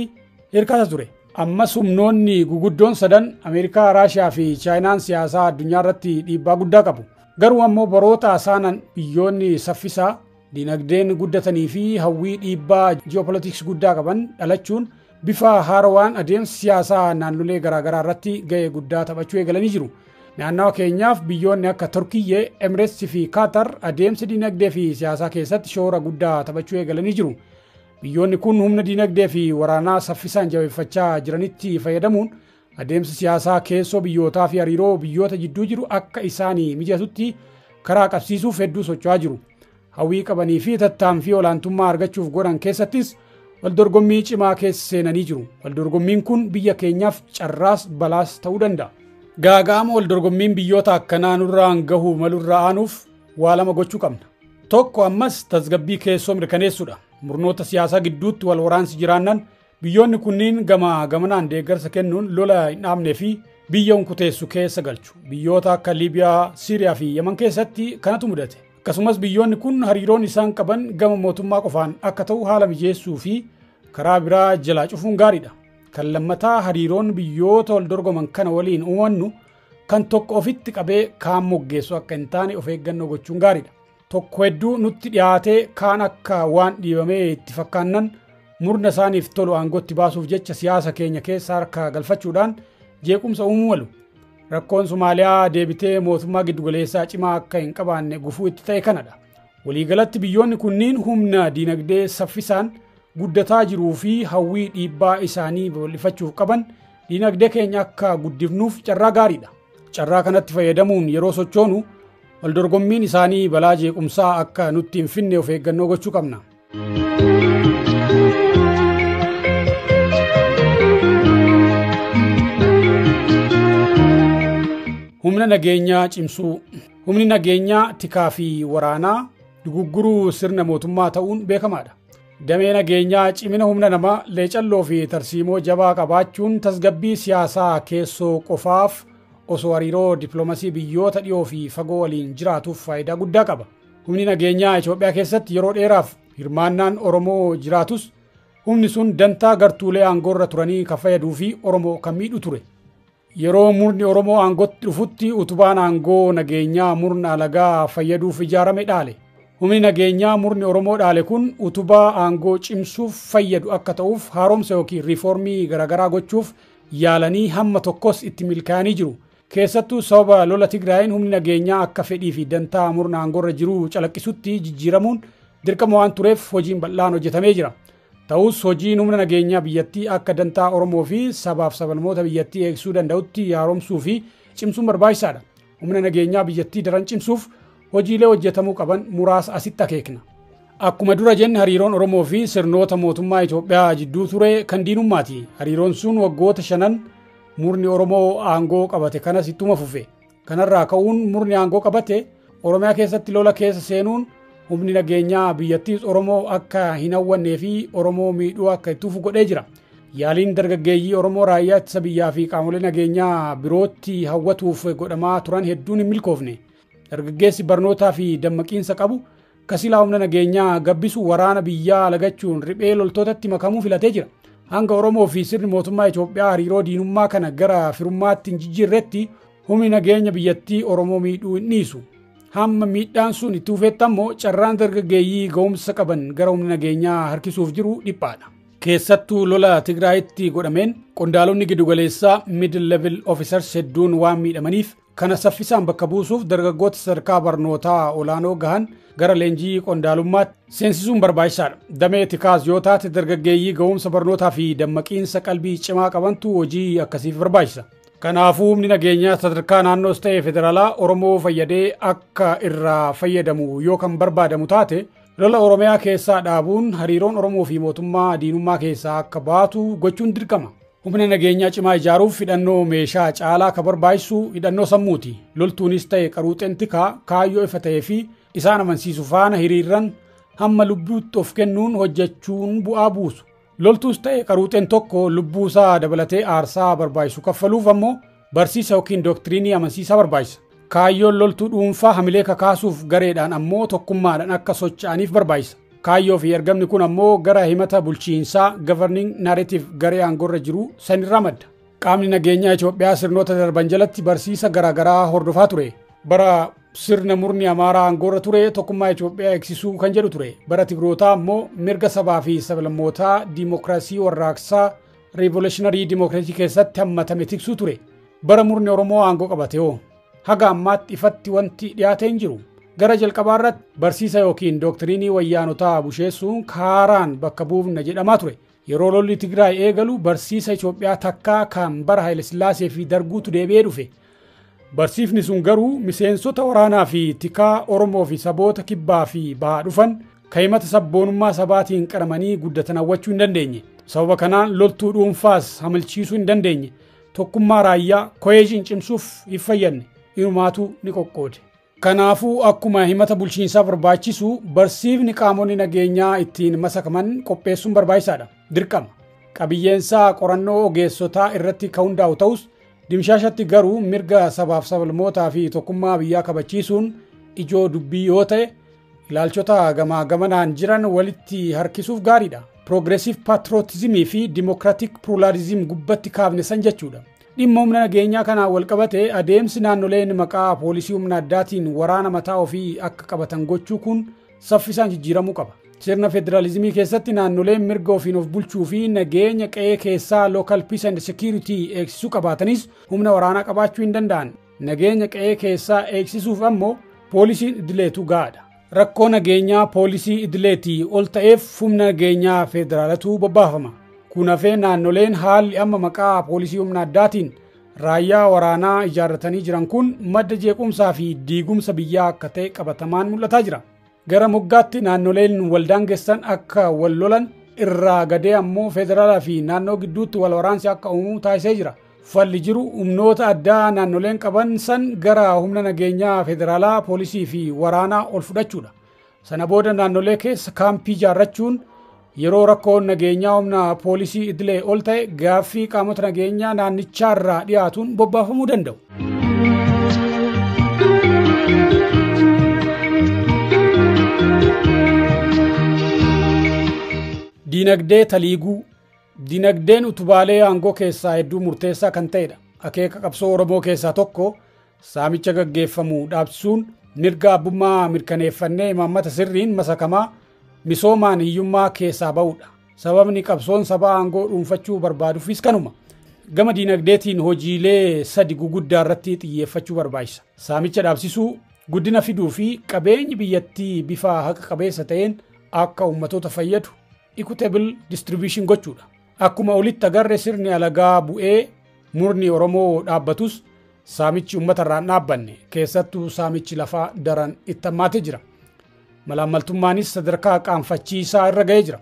S1: hirkata ture. Ammas humnoonni guguddoon sadan Ameerikaa, Raashiyaa fi Chaayinaan siyaasaa addunyaa irratti dhiibbaa guddaa qabu. Garuu ammoo baroota asaanan biyyoonni saffisaa diinagdeen guddatanii fi hawwii dhiibbaa ji'opolitiks guddaa qaban dhalachuun bifa haarawaan adeemsa siyaasaa naannolee garaagaraa irratti ga'ee guddaa taphachuu eegalanii jiru. Naannawa keenyaaf biyyoonni akka Turkiyyee, Emireetsi fi Kaatar adeemsa diinagdee fi siyaasaa keessatti shoora guddaa taphachuu eegalanii jiru. Biyyoonni kun humna diinagdee fi waraanaa saffisaan jabeeffachaa jiranitti fayyadamuun adeemsa siyaasaa keessoo biyyootaa fi hariiroo biyyoota jidduu jiru akka isaanii mijatutti karaa qabsiisuuf hedduu socho'aa jiru. Hawwii qabanii fi tattaanfii olaantummaa argachuuf godhan keessattis waldorgommii cimaa keessa seenanii jiru. Waldorgommiin kun biyya keenyaaf carraas balaas ta'uu danda'a. Gaaga'ama waldorgommiin biyyoota akkanaa nurraan gahuu malurraa aanuuf waa lama gochuu qabna. Tokko ammas tasgabbii keessoo mirkaneessuudha. Murnoota siyaasaa gidduutti wal waraansi jiraannan biyyoonni kunniin gamanaan deeggarsa kennuun lola hin dhaabnee fi biyya hunkuteessu keessa galchu. Biyyoota akka Liibiyaa, Siiriyaa fi Yaman keessatti kanatu mudate. Akkasumas biyyoonni kun hariiroon isaan qaban gama mootummaa qofaan akka ta'u haala mijeessuu fi karaa biraa jalaa cufuun gaariidha. Kan lammataa hariiroon biyyoota wal dorgoman kana waliin uumannu kan tokko ofitti qabee kaan moggeessu akka hin taane of eeggannoo gochuun gaariidha. Tokko hedduu nutti dhiyaatee kaan akka waan dhiibamee itti fakkaannan murna isaaniif tolu aangootti baasuuf jecha siyaasa keenya keessa harka galfachuudhaan jeequmsa uumuu malu. Rakkoon Somaaliyaa deebitee mootummaa giddugaleessaa cimaa akka hin qabaanne gufuu itti ta'e kanadha. Waliigalatti biyyoonni kunniin humna diinagdee saffisaan guddataa jiruu fi hawwii dhiibbaa isaanii babal'ifachuuf qaban diinagdee keenya akka guddifnuuf carraa gaariidha. Carraa kanatti fayyadamuun yeroo sochoonu waldorgommiin isaanii balaa jeequmsaa akka nutti hin finne of eeggannoo gochuu qabna. Humna nageenyaa cimsuu. Humni nageenyaa tikaa fi waraanaa dugugguruu sirna mootummaa ta'uun beekamaadha. Damee nageenyaa cimina humna namaa leecalloo fi tarsiimoo jabaa qabaachuun tasgabbii siyaasaa keessoo qofaaf osoo hariiroo dippiloomaasii biyyoota dhiyoo fi fagoo waliin jiraatuuf faayidaa guddaa qaba. Humni nageenyaa Itoophiyaa keessatti yeroo dheeraaf hirmaannaan Oromoo jiraatus humni sun dantaa gartuulee aangoorra turanii kan fayyaduu fi Oromoo kan miidhu ture. Yeroo murni Oromoo aangootti dhufutti utubaan aangoo nageenyaa murna alagaa fayyaduuf ijaarame dhaale. Humni nageenyaa murni Oromoo dhaale kun utubaa aangoo cimsuuf fayyadu akka ta'uuf haaromsa yookiin riifoormii garaagaraa gochuuf yaalanii hamma tokkos itti milkaa'anii jiru. Keessattuu sababa lola Tigraayin humni nageenyaa akka fedhii fi dantaa murna aangoorra jiru calaqqisutti jijjiiramuun dirqama waan tureef hojiin bal'aan hojjetamee jira. Ta'us hojiin humna nageenyaa biyyattii akka dantaa Oromoo fi sabaaf sablammoota biyyattii eegsisuu danda'utti haaromsuu fi cimsuun barbaachisaadha. Humna nageenyaa biyyattii daran cimsuuf hojiilee hojjetamuu qaban muraasa asitti akeekna. Akkuma dura jenne hariiroon Oromoo fi sirnoota mootummaa Itoophiyaa jidduu ture kan diinummaati. Hariiroon sun waggoota 5 murni Oromoo aangoo qabate kanas ittuma fufe. Kanarraa ka'uun murni aangoo qabate Oromiyaa keessatti lola keessa seenuun humni nageenyaa biyyattiis Oromoo akka hin hawwannee fi Oromoo miidhuu akka itti fufu godhee jira. Yaaliin dargaggeeyyii Oromoo raayyaa ittisa biyyaa fi qaamolee nageenyaa birootti hawwatuuf godhamaa turan hedduun hin milkoofne. Dargaggeessi barnootaa fi dammaqiinsa qabu kasilaa humna nageenyaa gabbisu waraana biyyaa lagachuun riphee loltootatti makamuu filatee jira. hanga Oromoo fi sirni mootummaa Itoophiyaa hariiroo diinummaa kana gara firummaatti hin jijjiirretti humni nageenya biyyattii Oromoo miidhuu hin dhiisu. Hamma miidhaan sun itti fufetti ammoo carraan dargaggeeyyii ga'umsa qaban gara humna nageenyaa harkisuuf jiru dhiphaadha. Keessattuu lola Tigraayitti godhameen qondaalonni giddugaleessaa middle level officers hedduun waan miidhamaniif kana saffisaan bakka buusuuf dargaggoota sadarkaa barnootaa olaanoo gahan gara leenjii qondaalummaatti seensisuun barbaachisaadha. Damee tikaas yoo taate dargaggeeyyii ga'umsa barnootaa fi dammaqiinsa qalbii cimaa qabantu hojii akkasiif barbaachisa. Kanaafuu humni nageenyaa sadarkaa naannoos ta'e federaalaa Oromoo fayyadee akka irraa fayyadamu yoo kan barbaadamu taate lola Oromiyaa keessaa dhaabuun hariiroon Oromoo fi mootummaa diinummaa keessaa akka baatu gochuun dirqama. Humna nageenyaa cimaa ijaaruuf hidhannoo meeshaa caalaa ka barbaachisu hidhannoo sammuuti. Loltuunis ta'e qaruuxeen tikaa kaayyoo ifa ta'ee fi isaan amansiisu faana hiriirran hamma lubbuutti of kennuun hojjechuun bu'aa buusu. Loltuus ta'e qaruuxeen tokko lubbuusaa dabalatee aarsaa barbaachisu kaffaluuf ammoo barsiisa yookiin doktiriinii amansiisaa barbaachisa. Kaayyoon loltuu dhuunfaa hamilee kakaasuuf gareedhaan ammoo tokkummaadhaan akka socho'aniif barbaachisa. Kaayyoo fi ergamni kun ammoo gara himata bulchiinsaa governing narrative garee aangorra jiru sanirraa madda. Qaamni nageenyaa Itoophiyaa sirnoota darban jalatti barsiisa garaagaraa hordofaa ture. Bara sirna murni Amaaraa aangorra ture tokkummaa Itoophiyaa eegsisuu kan jedhu ture. Bara Tigrootaa ammoo mirga sabaa fi sablammootaa diimokiraasii warraaqsaa revolutionary democracy keessatti hammatame tiksuu ture. Bara murni Oromoo aangoo qabate hoo haga ammaatti ifatti wanti dhiyaate hin jiru. Gara jalqabaarratti barsiisa yookiin doktiriinii wayyaanotaa busheessuun kaaraan bakka buufna jedhamaa ture. Yeroo lolli Tigraay eegalu barsiisa Itoophiyaa takkaa kan bara Haile Sillaasee fi darguutu deebi'ee dhufe. Barsiifni sun garuu miseensota waraanaa fi tikaa Oromoo fi saboota kibbaa fi bahaa dhufan kaa'imata sabboonummaa sabaatiin qaramanii guddatan hawwachuu hin dandeenye. Sababa kanaan loltuu dhuunfaas hamilchiisuu hin dandeenye. Tokkummaa raayyaa koheeziin cimsuuf hin fayyadne. Inumaatu ni qoqqoode. Kanaafuu akkuma himata bulchiinsaa barbaachisu barsiifni qaamonni nageenyaa ittiin masakaman qopheessuun barbaachisaadha. Dirqama. Qabiyyeensaa qorannoo ogeessotaa irratti kan hundaa'u ta'us dimshaashatti garuu mirga sabaaf sablammootaa fi tokkummaa biyyaa kabachiisuun ijoo dubbii yoo ta'e ilaalchota gamaa gamanaan jiran walitti harkisuuf gaariidha. Progressive patriotismii fi democratic pluralism gubbatti kaafne san jechuudha. Dhimma humna nageenyaa kanaan wal qabate adeemsi naannoleen maqaa poolisii humna addaatiin waraana mataa ofii akka qabatan gochuu kun saffisaan jijjiiramuu qaba. Sirna federaalizimii keessatti naannoleen mirga ofiin of bulchuu fi nageenya qe'ee keessaa local peace and security eegsisuu qabaatanis humna waraanaa qabaachuu hin danda'an. Nageenya qe'ee keessaa eegsisuuf ammoo poolisiin idileetu gahaadha. Rakkoo nageenyaa poolisii idileetii ol ta'eef humna nageenyaa federaalatu bobbaafama. Kun hafee naannoleen haalli amma maqaa poolisii humna addaatiin raayyaa waraanaa ijaarratanii jiran kun madda jeequmsaa fi diigumsa biyyaa akka ta'e qabatamaan mul'ataa jira. Gara moggaatti naannoleen waldaangessan akka wal lolan irraa gadee ammoo federaalaa fi naannoo gidduutti wal waraansi akka uumuu taasisee jira. Falli jiru humnoota addaa naannoleen qaban san gara humna nageenyaa federaalaa poolisii fi waraanaa ol fudhachuudha. Sana booda naannolee keessa kaampii ijaarrachuun yeroo rakkoon nageenyaa humna poolisii idilee ol ta'e gaaffii qaamota nageenyaa naannichaarraa dhiyaatuun bobbaafamuu danda'u. Diinagdee taliiguu. Diinagdeen utubaalee aangoo keessaa hedduu murteessaa kan ta'edha. Akeeka qabsoo Oromoo keessaa tokko saamicha gaggeeffamu dhaabsisuun mirga abbummaa mirkaneeffannee imaammata sirriin masakamaa misoomaan hiyyummaa keessaa ba'uudha. Sababni qabsoon sabaa aangoo dhuunfachuu barbaaduufis kanuma. Gama diinagdeetiin hojiilee sadi guguddaa irratti xiyyeeffachuu barbaachisa. Saamicha dhaabsisuu, guddina fiduu fi qabeenyi biyyattii bifa haqa qabeessa ta'een akka uummatoota fayyadu equitable distribution gochuudha. Akkuma olitti agarre sirni alagaa bu'ee murni Oromoo dhaabbatus saamichi uummatarraan dhaabbanne keessattuu saamichi lafaa daran itti hammaatee jira. Malaammaltummaanis sadarkaa qaanfachiisaa irra ga'ee jira.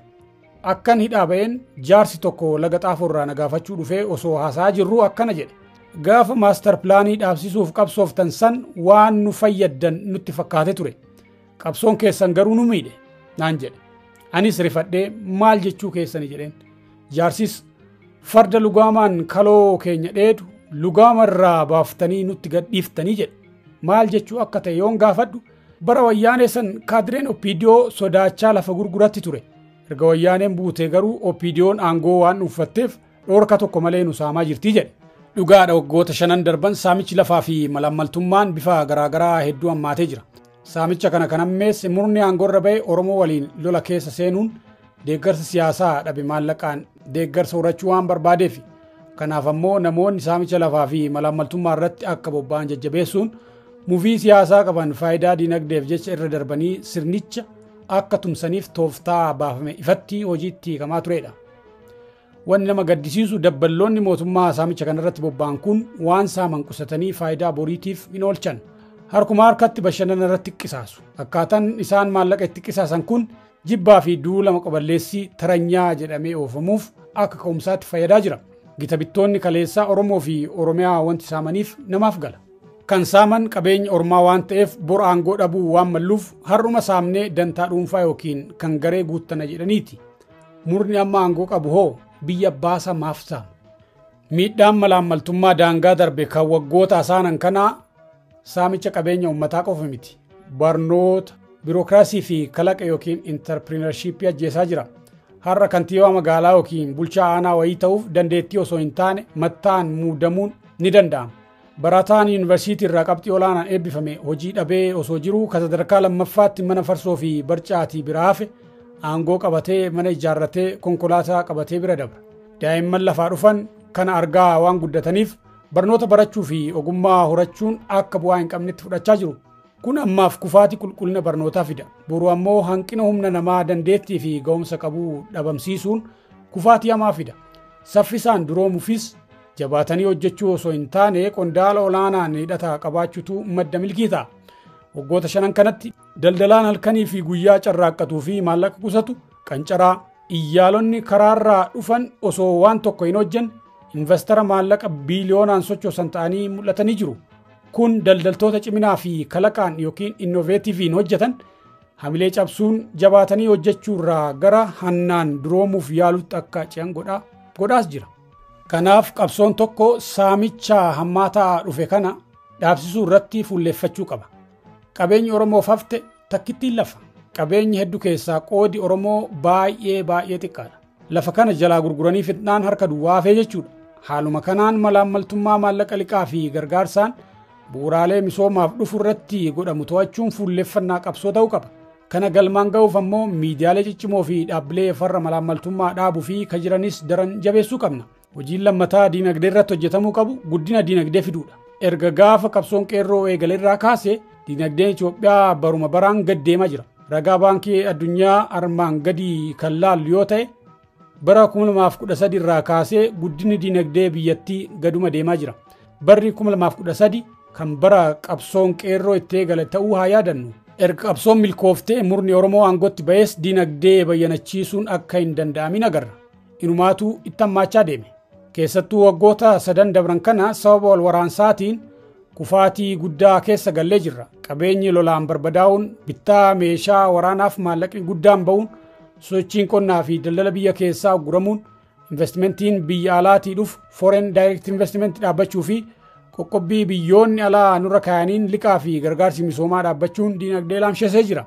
S1: Akkan hidhaa ba'een jaarsi tokko laga xaafoorraa na gaafachuu dhufee osoo haasaa jirru akkana jedhe. Gaafa maastar pilaanii dhaabsisuuf qabsooftan san waan nu fayyaddan nutti fakkaate ture. Qabsoon keessan garuu nu miidhe naan jedhe. Anis rifadhee maal jechuu keessani jedheen. Jaarsis farda lugaamaan kaloo keenya dheedu lugaamarraa baaftanii nutti gadhiiftanii jedhe. Maal jechuu akka ta'e yoon gaafadhu bara wayyaanee san kaadireen OPDO sodaachaa lafa gurguratti ture. erga wayyaaneen buutee garuu OPDO'n aangoo waan uffatteef dhoorka tokko malee nu saamaa jirti jedhe. Dhugaadha waggoota 5 darban saamichi lafaa fi malaammaltummaan bifa garaagaraa hedduu hammaatee jira. Saamicha kana kan ammeesse murni aangoorra ba'e Oromoo waliin lola keessa seenuun deeggarsa siyaasaa dhabe maallaqaan deeggarsa horachuu waan barbaadeef kanaaf ammoo namoonni saamicha lafaa fi malaammaltummaa irratti akka bobba'an jajjabeessuun mufii siyaasaa qaban faayidaa diinagdeef jecha irra darbanii sirnicha akka tumsaniif tooftaa baafame ifatti hojiitti hiikamaa turedha. Wanni nama gaddisiisu dabballoonni mootummaa saamicha kanarratti bobba'an kun waan saaman qusatanii faayidaa boriitiif hin oolchan. Harkuma harkatti bashannana irratti qisaasu. Akkaataan isaan maallaqa itti qisaasan kun jibbaa fi duulama qaballeessii taranyaa jedhamee oofamuuf akka ka'umsaatti fayyadaa jira. Gita bittoonni kaleessaa Oromoo fi Oromiyaa wanti saamaniif namaaf gala. Kan saaman qabeenya ormaa waan ta'eef bor aangoo dhabuu waan malluuf har'uma saamnee dantaa dhuunfaa yookiin kan garee guuttana jedhaniiti. Murni amma aangoo qabu hoo biyya baasa maaf saama. Miidhaan malaammaltummaa daangaa darbe kan waggoota asaanan kanaa saamicha qabeenya uummataa qofa miti. Barnoota, biirokraasii fi kalaqa yookiin intarpiriinershiippii ajjeesaa jira. Har'a kantiibaa magaalaa yookiin bulchaa aanaa wayii ta'uuf dandeettii osoo hin taane mattaan muudamuun ni danda'ama. Barataan yuunivarsiitii irraa qabxii olaanaan eebbifame hojii dhabee osoo jiruu kan sadarkaa lammaffaatti mana farsoo fi barcaatii bira hafe aangoo qabatee mana ijaarratee konkolaataa qabatee bira dabra. Daa'imman lafaa dhufan kana argaa waan guddataniif barnoota barachuu fi ogummaa horachuun akka bu'aa hin qabnetti fudhachaa jiru. Kun ammaaf kufaatii qulqullina barnootaa fida. Boru ammoo hanqina humna namaa dandeettii fi ga'umsa qabuu dhabamsiisuun kufaatii hamaa fida. Saffisaan duroomuufis jabaatanii hojjechuu osoo hin taane qondaala olaanaan hidhata qabaachuutu madda milkii ta'a. Waggoota 5 kanatti daldalaan halkanii fi guyyaa carraaqqatuu fi maallaqa qusatu qancaraa iyyaalonni karaarraa dhufan osoo waan tokko hin hojjenne investara maallaqa biiliyoonaan sochoosan ta'anii mul'atanii jiru. Kun daldaltoota ciminaa fi kalaqaan yookiin innoveetiiviin hojjetan hamilee cabsuun jabaatanii hojjechuu irraa gara hannaan duroomuuf yaalutti akka ce'an godhaas jira. Kanaaf qabsoon tokko saamicha hammaataa dhufe kana dhaabsisuu irratti fuulleeffachuu qaba. Qabeenyi Oromoof hafte takkittiin lafa. Qabeenyi hedduu keessaa qoodi Oromoo baay'ee xiqqaadha. Lafa kana jalaa gurguranii fixnaan harka duwwaa hafee jechuudha. Haaluma kanaan malaammaltummaa maallaqa liqaa fi gargaarsaan bu'uuraalee misoomaaf dhufu irratti godhamu to'achuun fuulleeffannaa qabsoo ta'uu qaba. Kana galmaan ga'uuf ammoo miidiyaalee ciccimoo fi dhaabbilee farra malaammaltummaa dhaabuu fi kan jiranis daran jabeessuu qabna. Hojiin lammataa diinagdee irratti hojjetamuu qabu guddina diinagdee fiduudha. Erga gaafa qabsoon qeerroo eegale irraa kaasee diinagdeen Itoophiyaa baruma baraan gad deemaa jira. Ragaa baankii addunyaa armaan gadi kan laallu yoo ta'e bara 2013 irraa kaasee guddinni diinagdee biyyattii gaduma deemaa jira. Barri 2013 kan bara qabsoon qeerroo itti eegale ta'uu haa yaadannu. Erga qabsoon milkooftee murni Oromoo aangootti ba'ees diinagdee bayyanachiisuun akka hin danda'amin agarra. Inumaatu itti hammaachaa deeme. Keessattuu waggoota 3 dabran kana sababa wal waraansaatiin kufaatii guddaa keessa gallee jirra. Qabeenyi lolaan barbadaa'uun bittaa meeshaa waraanaaf maallaqni guddaan ba'uun sochiin qonnaa fi daldala biyya keessaa ugguramuun investimentiin biyya alaatii dhufu foreign direct investment dhaabbachuu fi qoqqobbii biyyoonni alaa nurra kaayaniin liqaa fi gargaarsi misoomaa dhaabbachuun diinagdee laamshesee jira.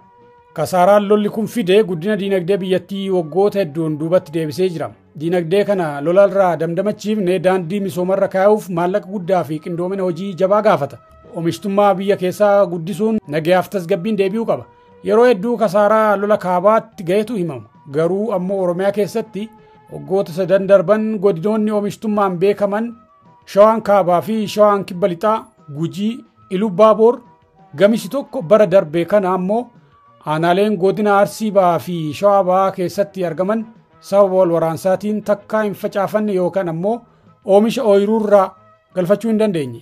S1: Kasaaraan lolli kun fide guddina diinagdee biyyattii waggoota hedduun duubatti deebisee jira. Diinagdee kana lolarraa damdamachiifne daandii misoomarra kaa'uuf maallaqa guddaa fi qindoomina hojii jabaa gaafata. Oomishtummaa biyya keessaa guddisuun nagayaaf tasgabbiin deebi'uu qaba. Yeroo hedduu kasaaraa lola kaabaatti ga'etu himama. Garuu ammoo Oromiyaa keessatti waggoota 3 darban godinoonni oomishtummaan beekaman Shawaan Kaabaa fi Shawaan Kibba Lixaa, Gujii, Ilubaaboor gamisi tokko bara darbe kana ammoo aanaaleen godina Arsii Ba'aa fi Shawaa Ba'aa keessatti argaman sababa wal waraansaatiin takkaa hin facaafanne yookaan ammoo oomisha ooyiruurraa galfachuu hin dandeenye.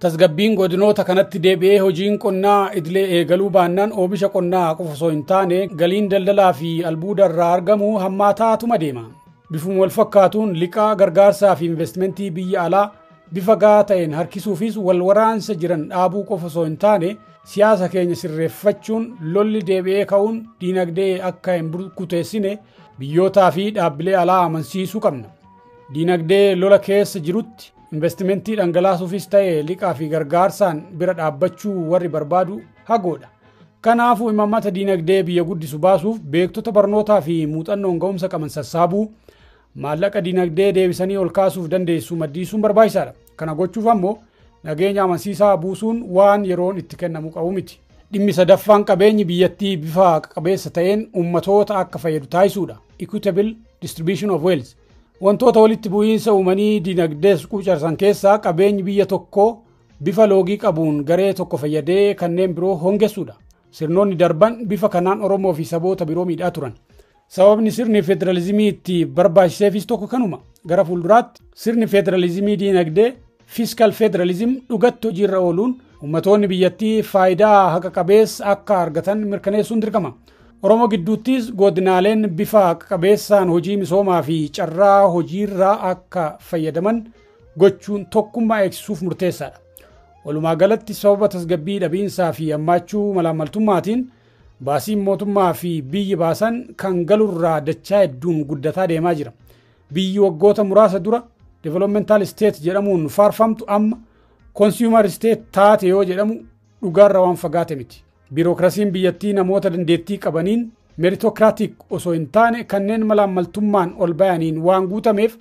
S1: Tasgabbiin godinoota kanatti deebi'ee hojiin qonnaa idilee eegaluu baannaan oomisha qonnaa qofa osoo hin taane galiin daldalaa fi albuuda irraa argamu hammaataatuma deema. Bifuma wal fakkaatuun liqaa gargaarsaa fi investimentii biyya alaa bifa gahaa ta'een harkisuufis wal waraansa jiran dhaabuu qofa osoo hin taane siyaasa keenya sirreeffachuun lolli deebi'ee ka'uun diinagdee akka hin burkuteessine biyyootaa fi dhaabbilee alaa amansiisuu qabna. Diinagdee lola keessa jirutti investimentii dhangalaasuufis ta'e liqaa fi gargaarsaan bira dhaabbachuu warri barbaadu hagoodha. Kanaafuu imaammata diinagdee biyya guddisu baasuuf beektota barnootaa fi muuxannoon ga'umsa qaban sassaabuu, maallaqa diinagdee deebisanii ol kaasuuf dandeessu maddisiisuun barbaachisaadha. Kana gochuuf ammoo nageenya amansiisaa buusuun waan yeroon itti kennamu qabu miti. Dhimmi sadaffaan qabeenyi biyyattii bifa qabeessa ta'een ummatoota akka fayyadu taasisuudha. Equitable distribution of wealth. Wantoota walitti bu'iinsa uumanii diinagdee quucarsan keessaa qabeenyi biyya tokkoo bifa loogii qabuun garee tokko fayyadee kanneen biroo hongessuudha. Sirnoonni darban bifa kanaan Oromoo fi saboota biroo miidhaa turan. Sababni sirni federalizimii itti barbaachiseefis tokko kanuma. Gara fuulduraatti sirni federalizimii diinagdee fiskal federalizim dhugatti hojiirra ooluun ummatoonni biyyattii faayidaa haqa qabeessa akka argatan mirkaneessuun dirqama. Oromoo gidduuttis godinaaleen bifa haqa qabeessaan hojii misoomaa fi carraa hojiirraa akka fayyadaman gochuun tokkummaa eegsisuuf murteessaadha. Walumaa galatti sababa tasgabbii dhabiinsaa fi hammaachuu malaammaltummaatiin baasiin mootummaa fi biyyi baasan kan galurraa dachaa hedduun guddataa deemaa jira. Biyyi waggoota muraasa dura developmental state jedhamuun faarfamtu amma consumer state taate yoo jedhamu dhugaarra waan fagaate miti. Biirokrasiin biyyattii namoota dandeettii qabaniin meritocratic osoo hin taane kanneen malaammaltummaan ol bayaniin waan guutameef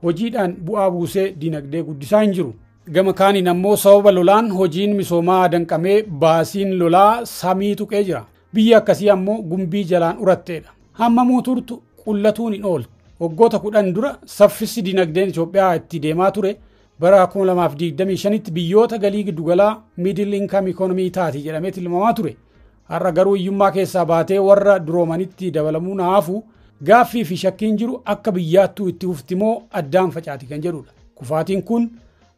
S1: hojiidhaan bu'aa buusee diinagdee guddisaa hin jiru. Gama kaaniin ammoo sababa lolaan hojiin misoomaa danqamee baasiin lolaa samii tuqee jira. Biyyi akkasii ammoo gumbii jalaan uratteedha. Hammamuu turtu qullatuun hin ooltu. Waggoota 10 dura saffisi diinagdeen Itoophiyaa itti deemaa ture bara 2025tti biyyoota galii giddugalaa middle income economy taati jedhamee tilmaamaa ture. Har'a garuu hiyyummaa keessaa baatee warra duroomanitti dabalamuu naafu gaaffii fi shakkiin jiru akka biyyaattuu itti uftimoo addaan facaati kan jedhudha. Kufaatiin kun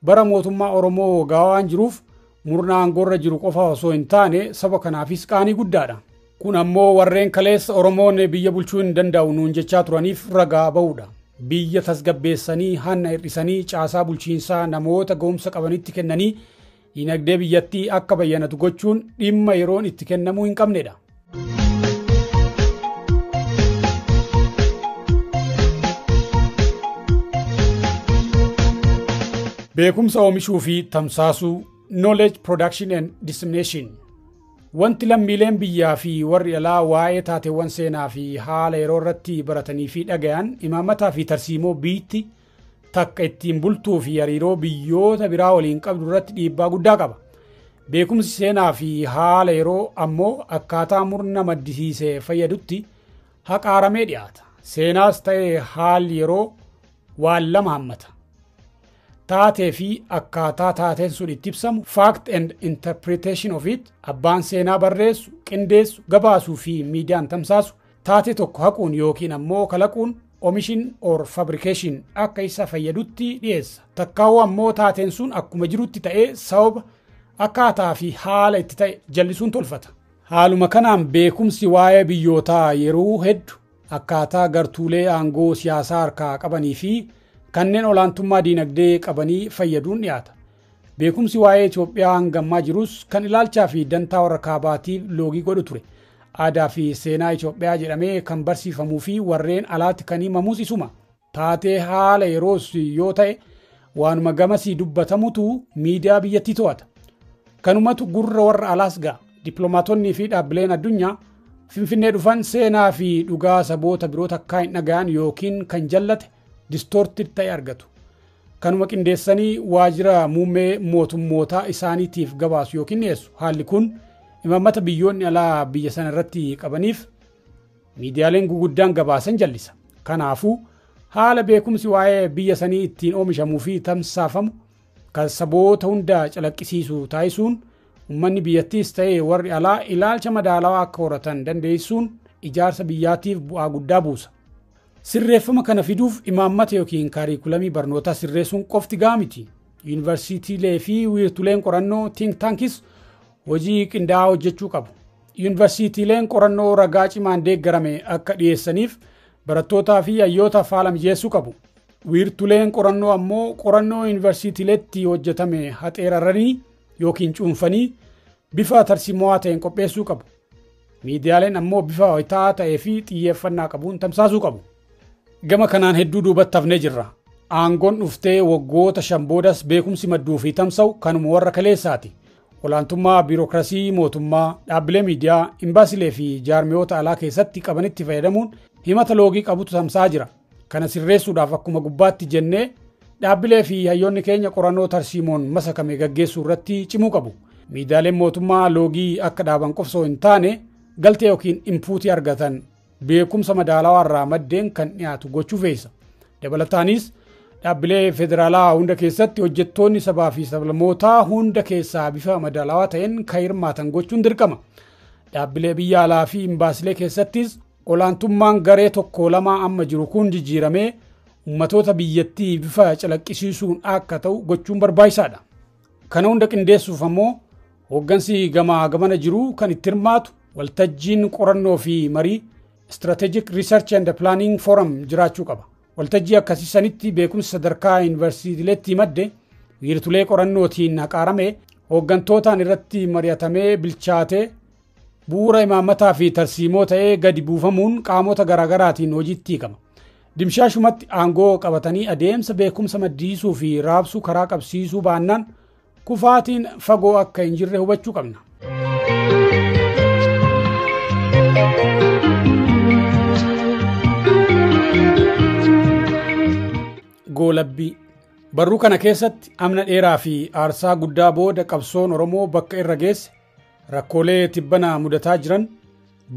S1: bara mootummaa Oromoo gaawaan jiruuf murna aangoorra jiru qofa osoo hin taane saba kanaafis qaanii guddaadha. Kun ammoo warreen kaleessa Oromoon biyya bulchuu hin danda'u nuun jechaa turaniif ragaa ba'uudha. Biyya tasgabbeessanii hanna hir'isanii caasaa bulchiinsaa namoota ga'umsa qabanitti kennanii diinagdee biyyattii akka bayyanatu gochuun dhimma yeroon itti kennamuu hin qabnedha. Beekumsa oomishuu fi tamsaasuu knowledge production and dissemination. Wanti lammiileen biyyaa fi warri alaa waa'ee taateewwan seenaa fi haala yeroo irratti baratanii fi dhagayan imaammataa fi tarsiimoo biitti takka ittiin bultuu fi hariiroo biyyoota biraa waliin qabdu irratti dhiibbaa guddaa qaba. Beekumsi seenaa fi haala yeroo ammoo akkaataa murna maddisiisee fayyadutti haqaaramee dhiyaata. Seenaas ta'ee haalli yeroo waan lama hammata. Taatee fi akkaataa taateen sun itti ibsamu fact and interpretation of it abbaan seenaa barreessu, qindeessu, gabaasuu fi miidiyaan tamsaasu taatee tokko haquun yookiin ammoo kalaquun omishin or fabrication akka isa fayyadutti dhiyeessa. Takkaawuu ammoo taateen sun akkuma jirutti ta'ee sababa akkaataa fi haala itti ta'e jallisuun tolfata. Haaluma kanaan beekumsi waa'ee biyyootaa yeroo hedduu akkaataa gartuulee aangoo siyaasaa harkaa qabanii fi kanneen olaantummaa diinagdee qabanii fayyaduun dhiyaata. Beekumsi waa'ee Itoophiyaa hangammaa jirus kan ilaalchaa fi dantaa warra kaabaatiif loogii godhu ture. Aadaa fi seenaa Itoophiyaa jedhamee kan barsiifamuu fi warreen alaatti kan himamus isuma. Taatee haala yeroos yoo ta'e waanuma gamasii dubbatamutu miidiyaa biyyattii to'ata. Kanumatu gurra warra alaas ga'a. Dippiloomaatonnii fi dhaabbileen addunyaa Finfinnee dhufan seenaa fi dhugaa saboota biroo takkaa hin dhaga'an yookiin kan jallate distorted ta'e argatu. Kanuma qindeessanii waajjira muummee mootummootaa isaaniitiif gabaasu yookiin dhiyeessu. Haalli kun imaammata biyyoonni alaa biyya sana irratti qabaniif miidiyaaleen guguddaan gabaasan jallisa. Kanaafuu haala beekumsi waa'ee biyya sanii ittiin oomishamuu fi tamsaafamu kan saboota hunda calaqqisiisu taasisuun ummanni biyyattiis ta'ee warri alaa ilaalcha madaalawaa akka horatan dandeessuun ijaarsa biyyaatiif bu'aa guddaa buusa. Sirreeffama kana fiduuf imaammata yookiin kaariikulamii barnootaa sirreessuun qofti gahaa miti. Yuunivarsiitiilee fi wiirtuleen qorannoo think tankis hojii qindaa'aa hojjechuu qabu. Yuunivarsiitiileen qorannoo ragaa cimaan deeggarame akka dhiyeessaniif barattootaa fi hayyootaaf haala mijeessuu qabu. Wiirtuleen qorannoo ammoo qorannoo yuunivarsiitiileetti hojjetame haxeeraranii yookiin cuunfanii bifa tarsiimoo ta'een qopheessuu qabu. Miidiyaaleen ammoo bifa ho'itaa ta'ee fi xiyyeeffannaa qabuun tamsaasuu qabu. Gama kanaan hedduu duubatti hafnee jirra. Aangoon dhuftee waggoota 5 boodas beekumsi madduu fi tamsa'u kanuma warra kaleessaati. olaantummaa biirokrasii mootummaa, dhaabbilee miidiyaa, imbaasilee fi jaarmiyoota alaa keessatti qabanitti fayyadamuun himata loogii qabutu tamsa'aa jira. Kana sirreessuudhaaf akkuma gubbaatti jennee dhaabbilee fi hayyoonni keenya qorannoo tarsiimoon masakame gaggeessuu irratti cimuu qabu. Miidiyaaleen mootummaa loogii akka dhaaban qofsoo hin taane galtee yookiin inpuutii argatan beekumsa madaalawaa irraa maddeen kan dhiyaatu gochuu feesa. Dabalataanis dhaabbilee federaalaa hunda keessatti hojjettoonni sabaa fi sablammootaa hunda keessaa bifa madaalawaa ta'een kan hirmaatan gochuun dirqama. Dhaabbilee biyya alaa fi imbaasilee keessattis olaantummaan garee tokko lama amma jiru kun jijjiiramee ummatoota biyyattii bifa calaqqisiisuun akka ta'u gochuun barbaachisaadha. Kana hunda qindeessuuf ammoo hooggansi gamaa gamana jiru kan itti hirmaatu waltajjiin qorannoo fi marii Strategic Research and Planning Forum jiraachuu qaba. Waltajjii akkasii sanitti beekumsa sadarkaa yuunivarsiitiileetti madde wiirtulee qorannootiin haqaaramee hooggantootaan irratti mari'atamee bilchaatee bu'uura imaammataa fi tarsiimoo ta'ee gadi buufamuun qaamota garaagaraatiin hojiitti hiikama. Dimshaashumatti aangoo qabatanii adeemsa beekumsa maddisiisuu fi raabsuu karaa qabsiisuu baannaan kufaatiin fagoo akka hin jirre hubachuu qabna. Goolabbii barruu kana keessatti amna dheeraa fi aarsaa guddaa booda qabsoon Oromoo bakka irra geesse rakkoolee tibbana mudataa jiran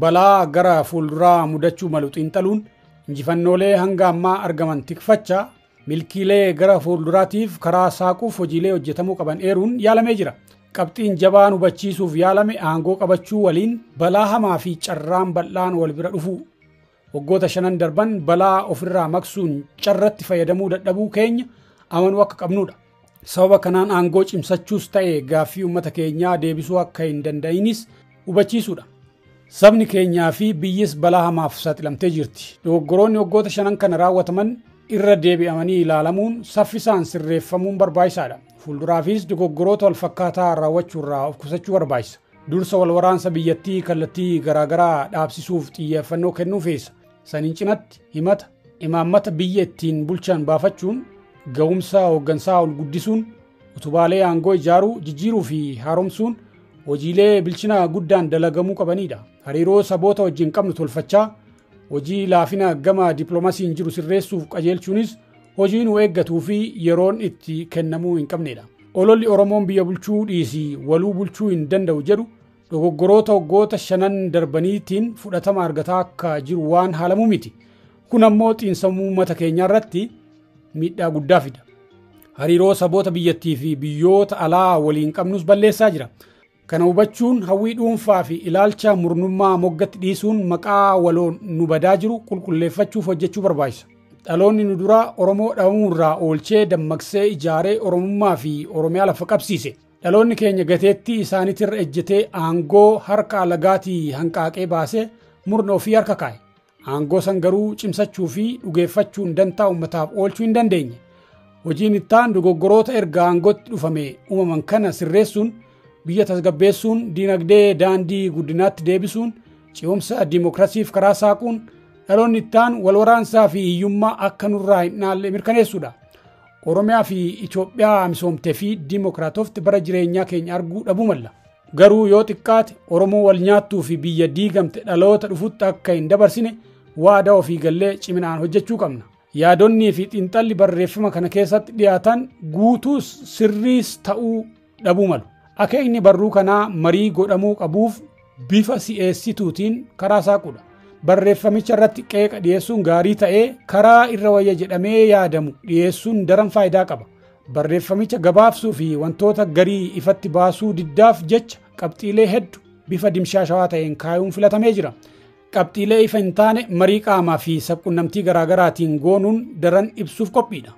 S1: balaa gara fuulduraa mudachuu malu xiinxaluun injifannoolee hanga ammaa argaman tikfachaa milkiilee gara fuulduraatiif karaa saaquuf hojiilee hojjetamuu qaban eeruun yaalamee jira. Qabxiin jabaan hubachiisuuf yaalame aangoo qabachuu waliin balaa hamaa fi carraan bal'aan wal bira dhufu. Waggoota 5 darban balaa ofirraa maksuun carratti fayyadamuu dadhabuu keenya amanuu akka qabnudha. Sababa kanaan aangoo cimsachuus ta'e gaaffii uummata keenyaa deebisuu akka hin danda'inis hubachiisuudha. Sabni keenyaa fi biyyis balaa hamaaf saaxilamtee jirti. Dogoggoroonni waggoota 5 kana raawwataman irra deebi'amanii ilaalamuun saffisaan sirreeffamuun barbaachisaadha. Fuulduraafis dogoggoroota wal fakkaataa raawwachuurraa of qusachuu barbaachisa. Dursa wal waraansa biyyattii kallattii garaagaraa dhaabsisuuf xiyyeeffannoo kennuu feesa. Saniin cinatti himata imaammata biyya ittiin bulchan baafachuun ga'umsa hooggansaa ol guddisuun utubaalee aangoo ijaaruu jijjiiruu fi haaromsuun hojiilee bilchina guddaan dalagamuu qabanidha. Hariiroo saboota wajjin qabnu tolfachaa hojii laafina gama dippiloomaasiin jiru sirreessuuf qajeelchuunis hojii nu eeggatuu fi yeroon itti kennamuu hin qabnedha. Ololli Oromoon biyya bulchuu dhiisii waluu bulchuu hin danda'u jedhu dogoggoroota waggoota 5 darbaniitiin fudhatama argataa akka jiru waan haalamuu miti. Kun ammoo xiinsammuu uummata keenyaa irratti miidhaa guddaa fida. Hariiroo saboota biyyattii fi biyyoota alaa waliin qabnus balleessaa jira. Kana hubachuun hawwii dhuunfaa fi ilaalcha murnummaa moggatti dhiisuun maqaa waloon nu badaa jiru qulqulleeffachuuf hojjechuu barbaachisa. Dhaloonni nu duraa Oromoo dhabuurraa oolchee dammaqsee ijaaree Oromummaa fi Oromiyaa lafa qabsiise. Dhaloonni keenya gateettii isaaniitirra ejjetee aangoo harka alagaatii hanqaaqee baasee murna ofii harka kaa'e. Aangoo san garuu cimsachuu fi dhugeeffachuun dantaa uummataaf oolchuu hin dandeenye. Hojiin ittaan dogoggoroota erga aangootti dhufame uumaman kana sirreessuun biyya tasgabbeessuun diinagdee daandii guddinaatti deebisuun ce'umsa diimokiraasiif karaa saaquun dhaloonni ittaan wal waraansaa fi hiyyummaa akka nurraa hin dhaalle mirkaneessuudha. Oromiyaa fi Itoophiyaa misoomtee fi diimokiraatofti bara jireenyaa keenya arguu dhabuu malla. Garuu yoo xiqqaate Oromoo wal nyaattuu fi biyya diigamte dhaloota dhufutti akka hin dabarsine waadaa ofii gallee ciminaan hojjechuu qabna. Yaadonnii fi xiinxalli barreeffama kana keessatti dhiyaatan guutuus sirriis ta'uu dhabuu malu. Akeekni barruu kanaa marii godhamuu qabuuf bifa si'eessituutiin karaa saaquudha. Barreeffamicha irratti qeeqa dhiyeessuun gaarii ta'ee karaa irra wayya jedhamee yaadamu dhiyeessuun daran faayidaa qaba. Barreeffamicha gabaabsuu fi wantoota garii ifatti baasuu diddaaf jecha qabxiilee hedduu bifa dimshaashawaa ta'een kaayuun filatamee jira. Qabxiilee ifa hin taane marii qaamaa fi sabquunnamtii garaagaraatiin goonuun daran ibsuuf qophiidha.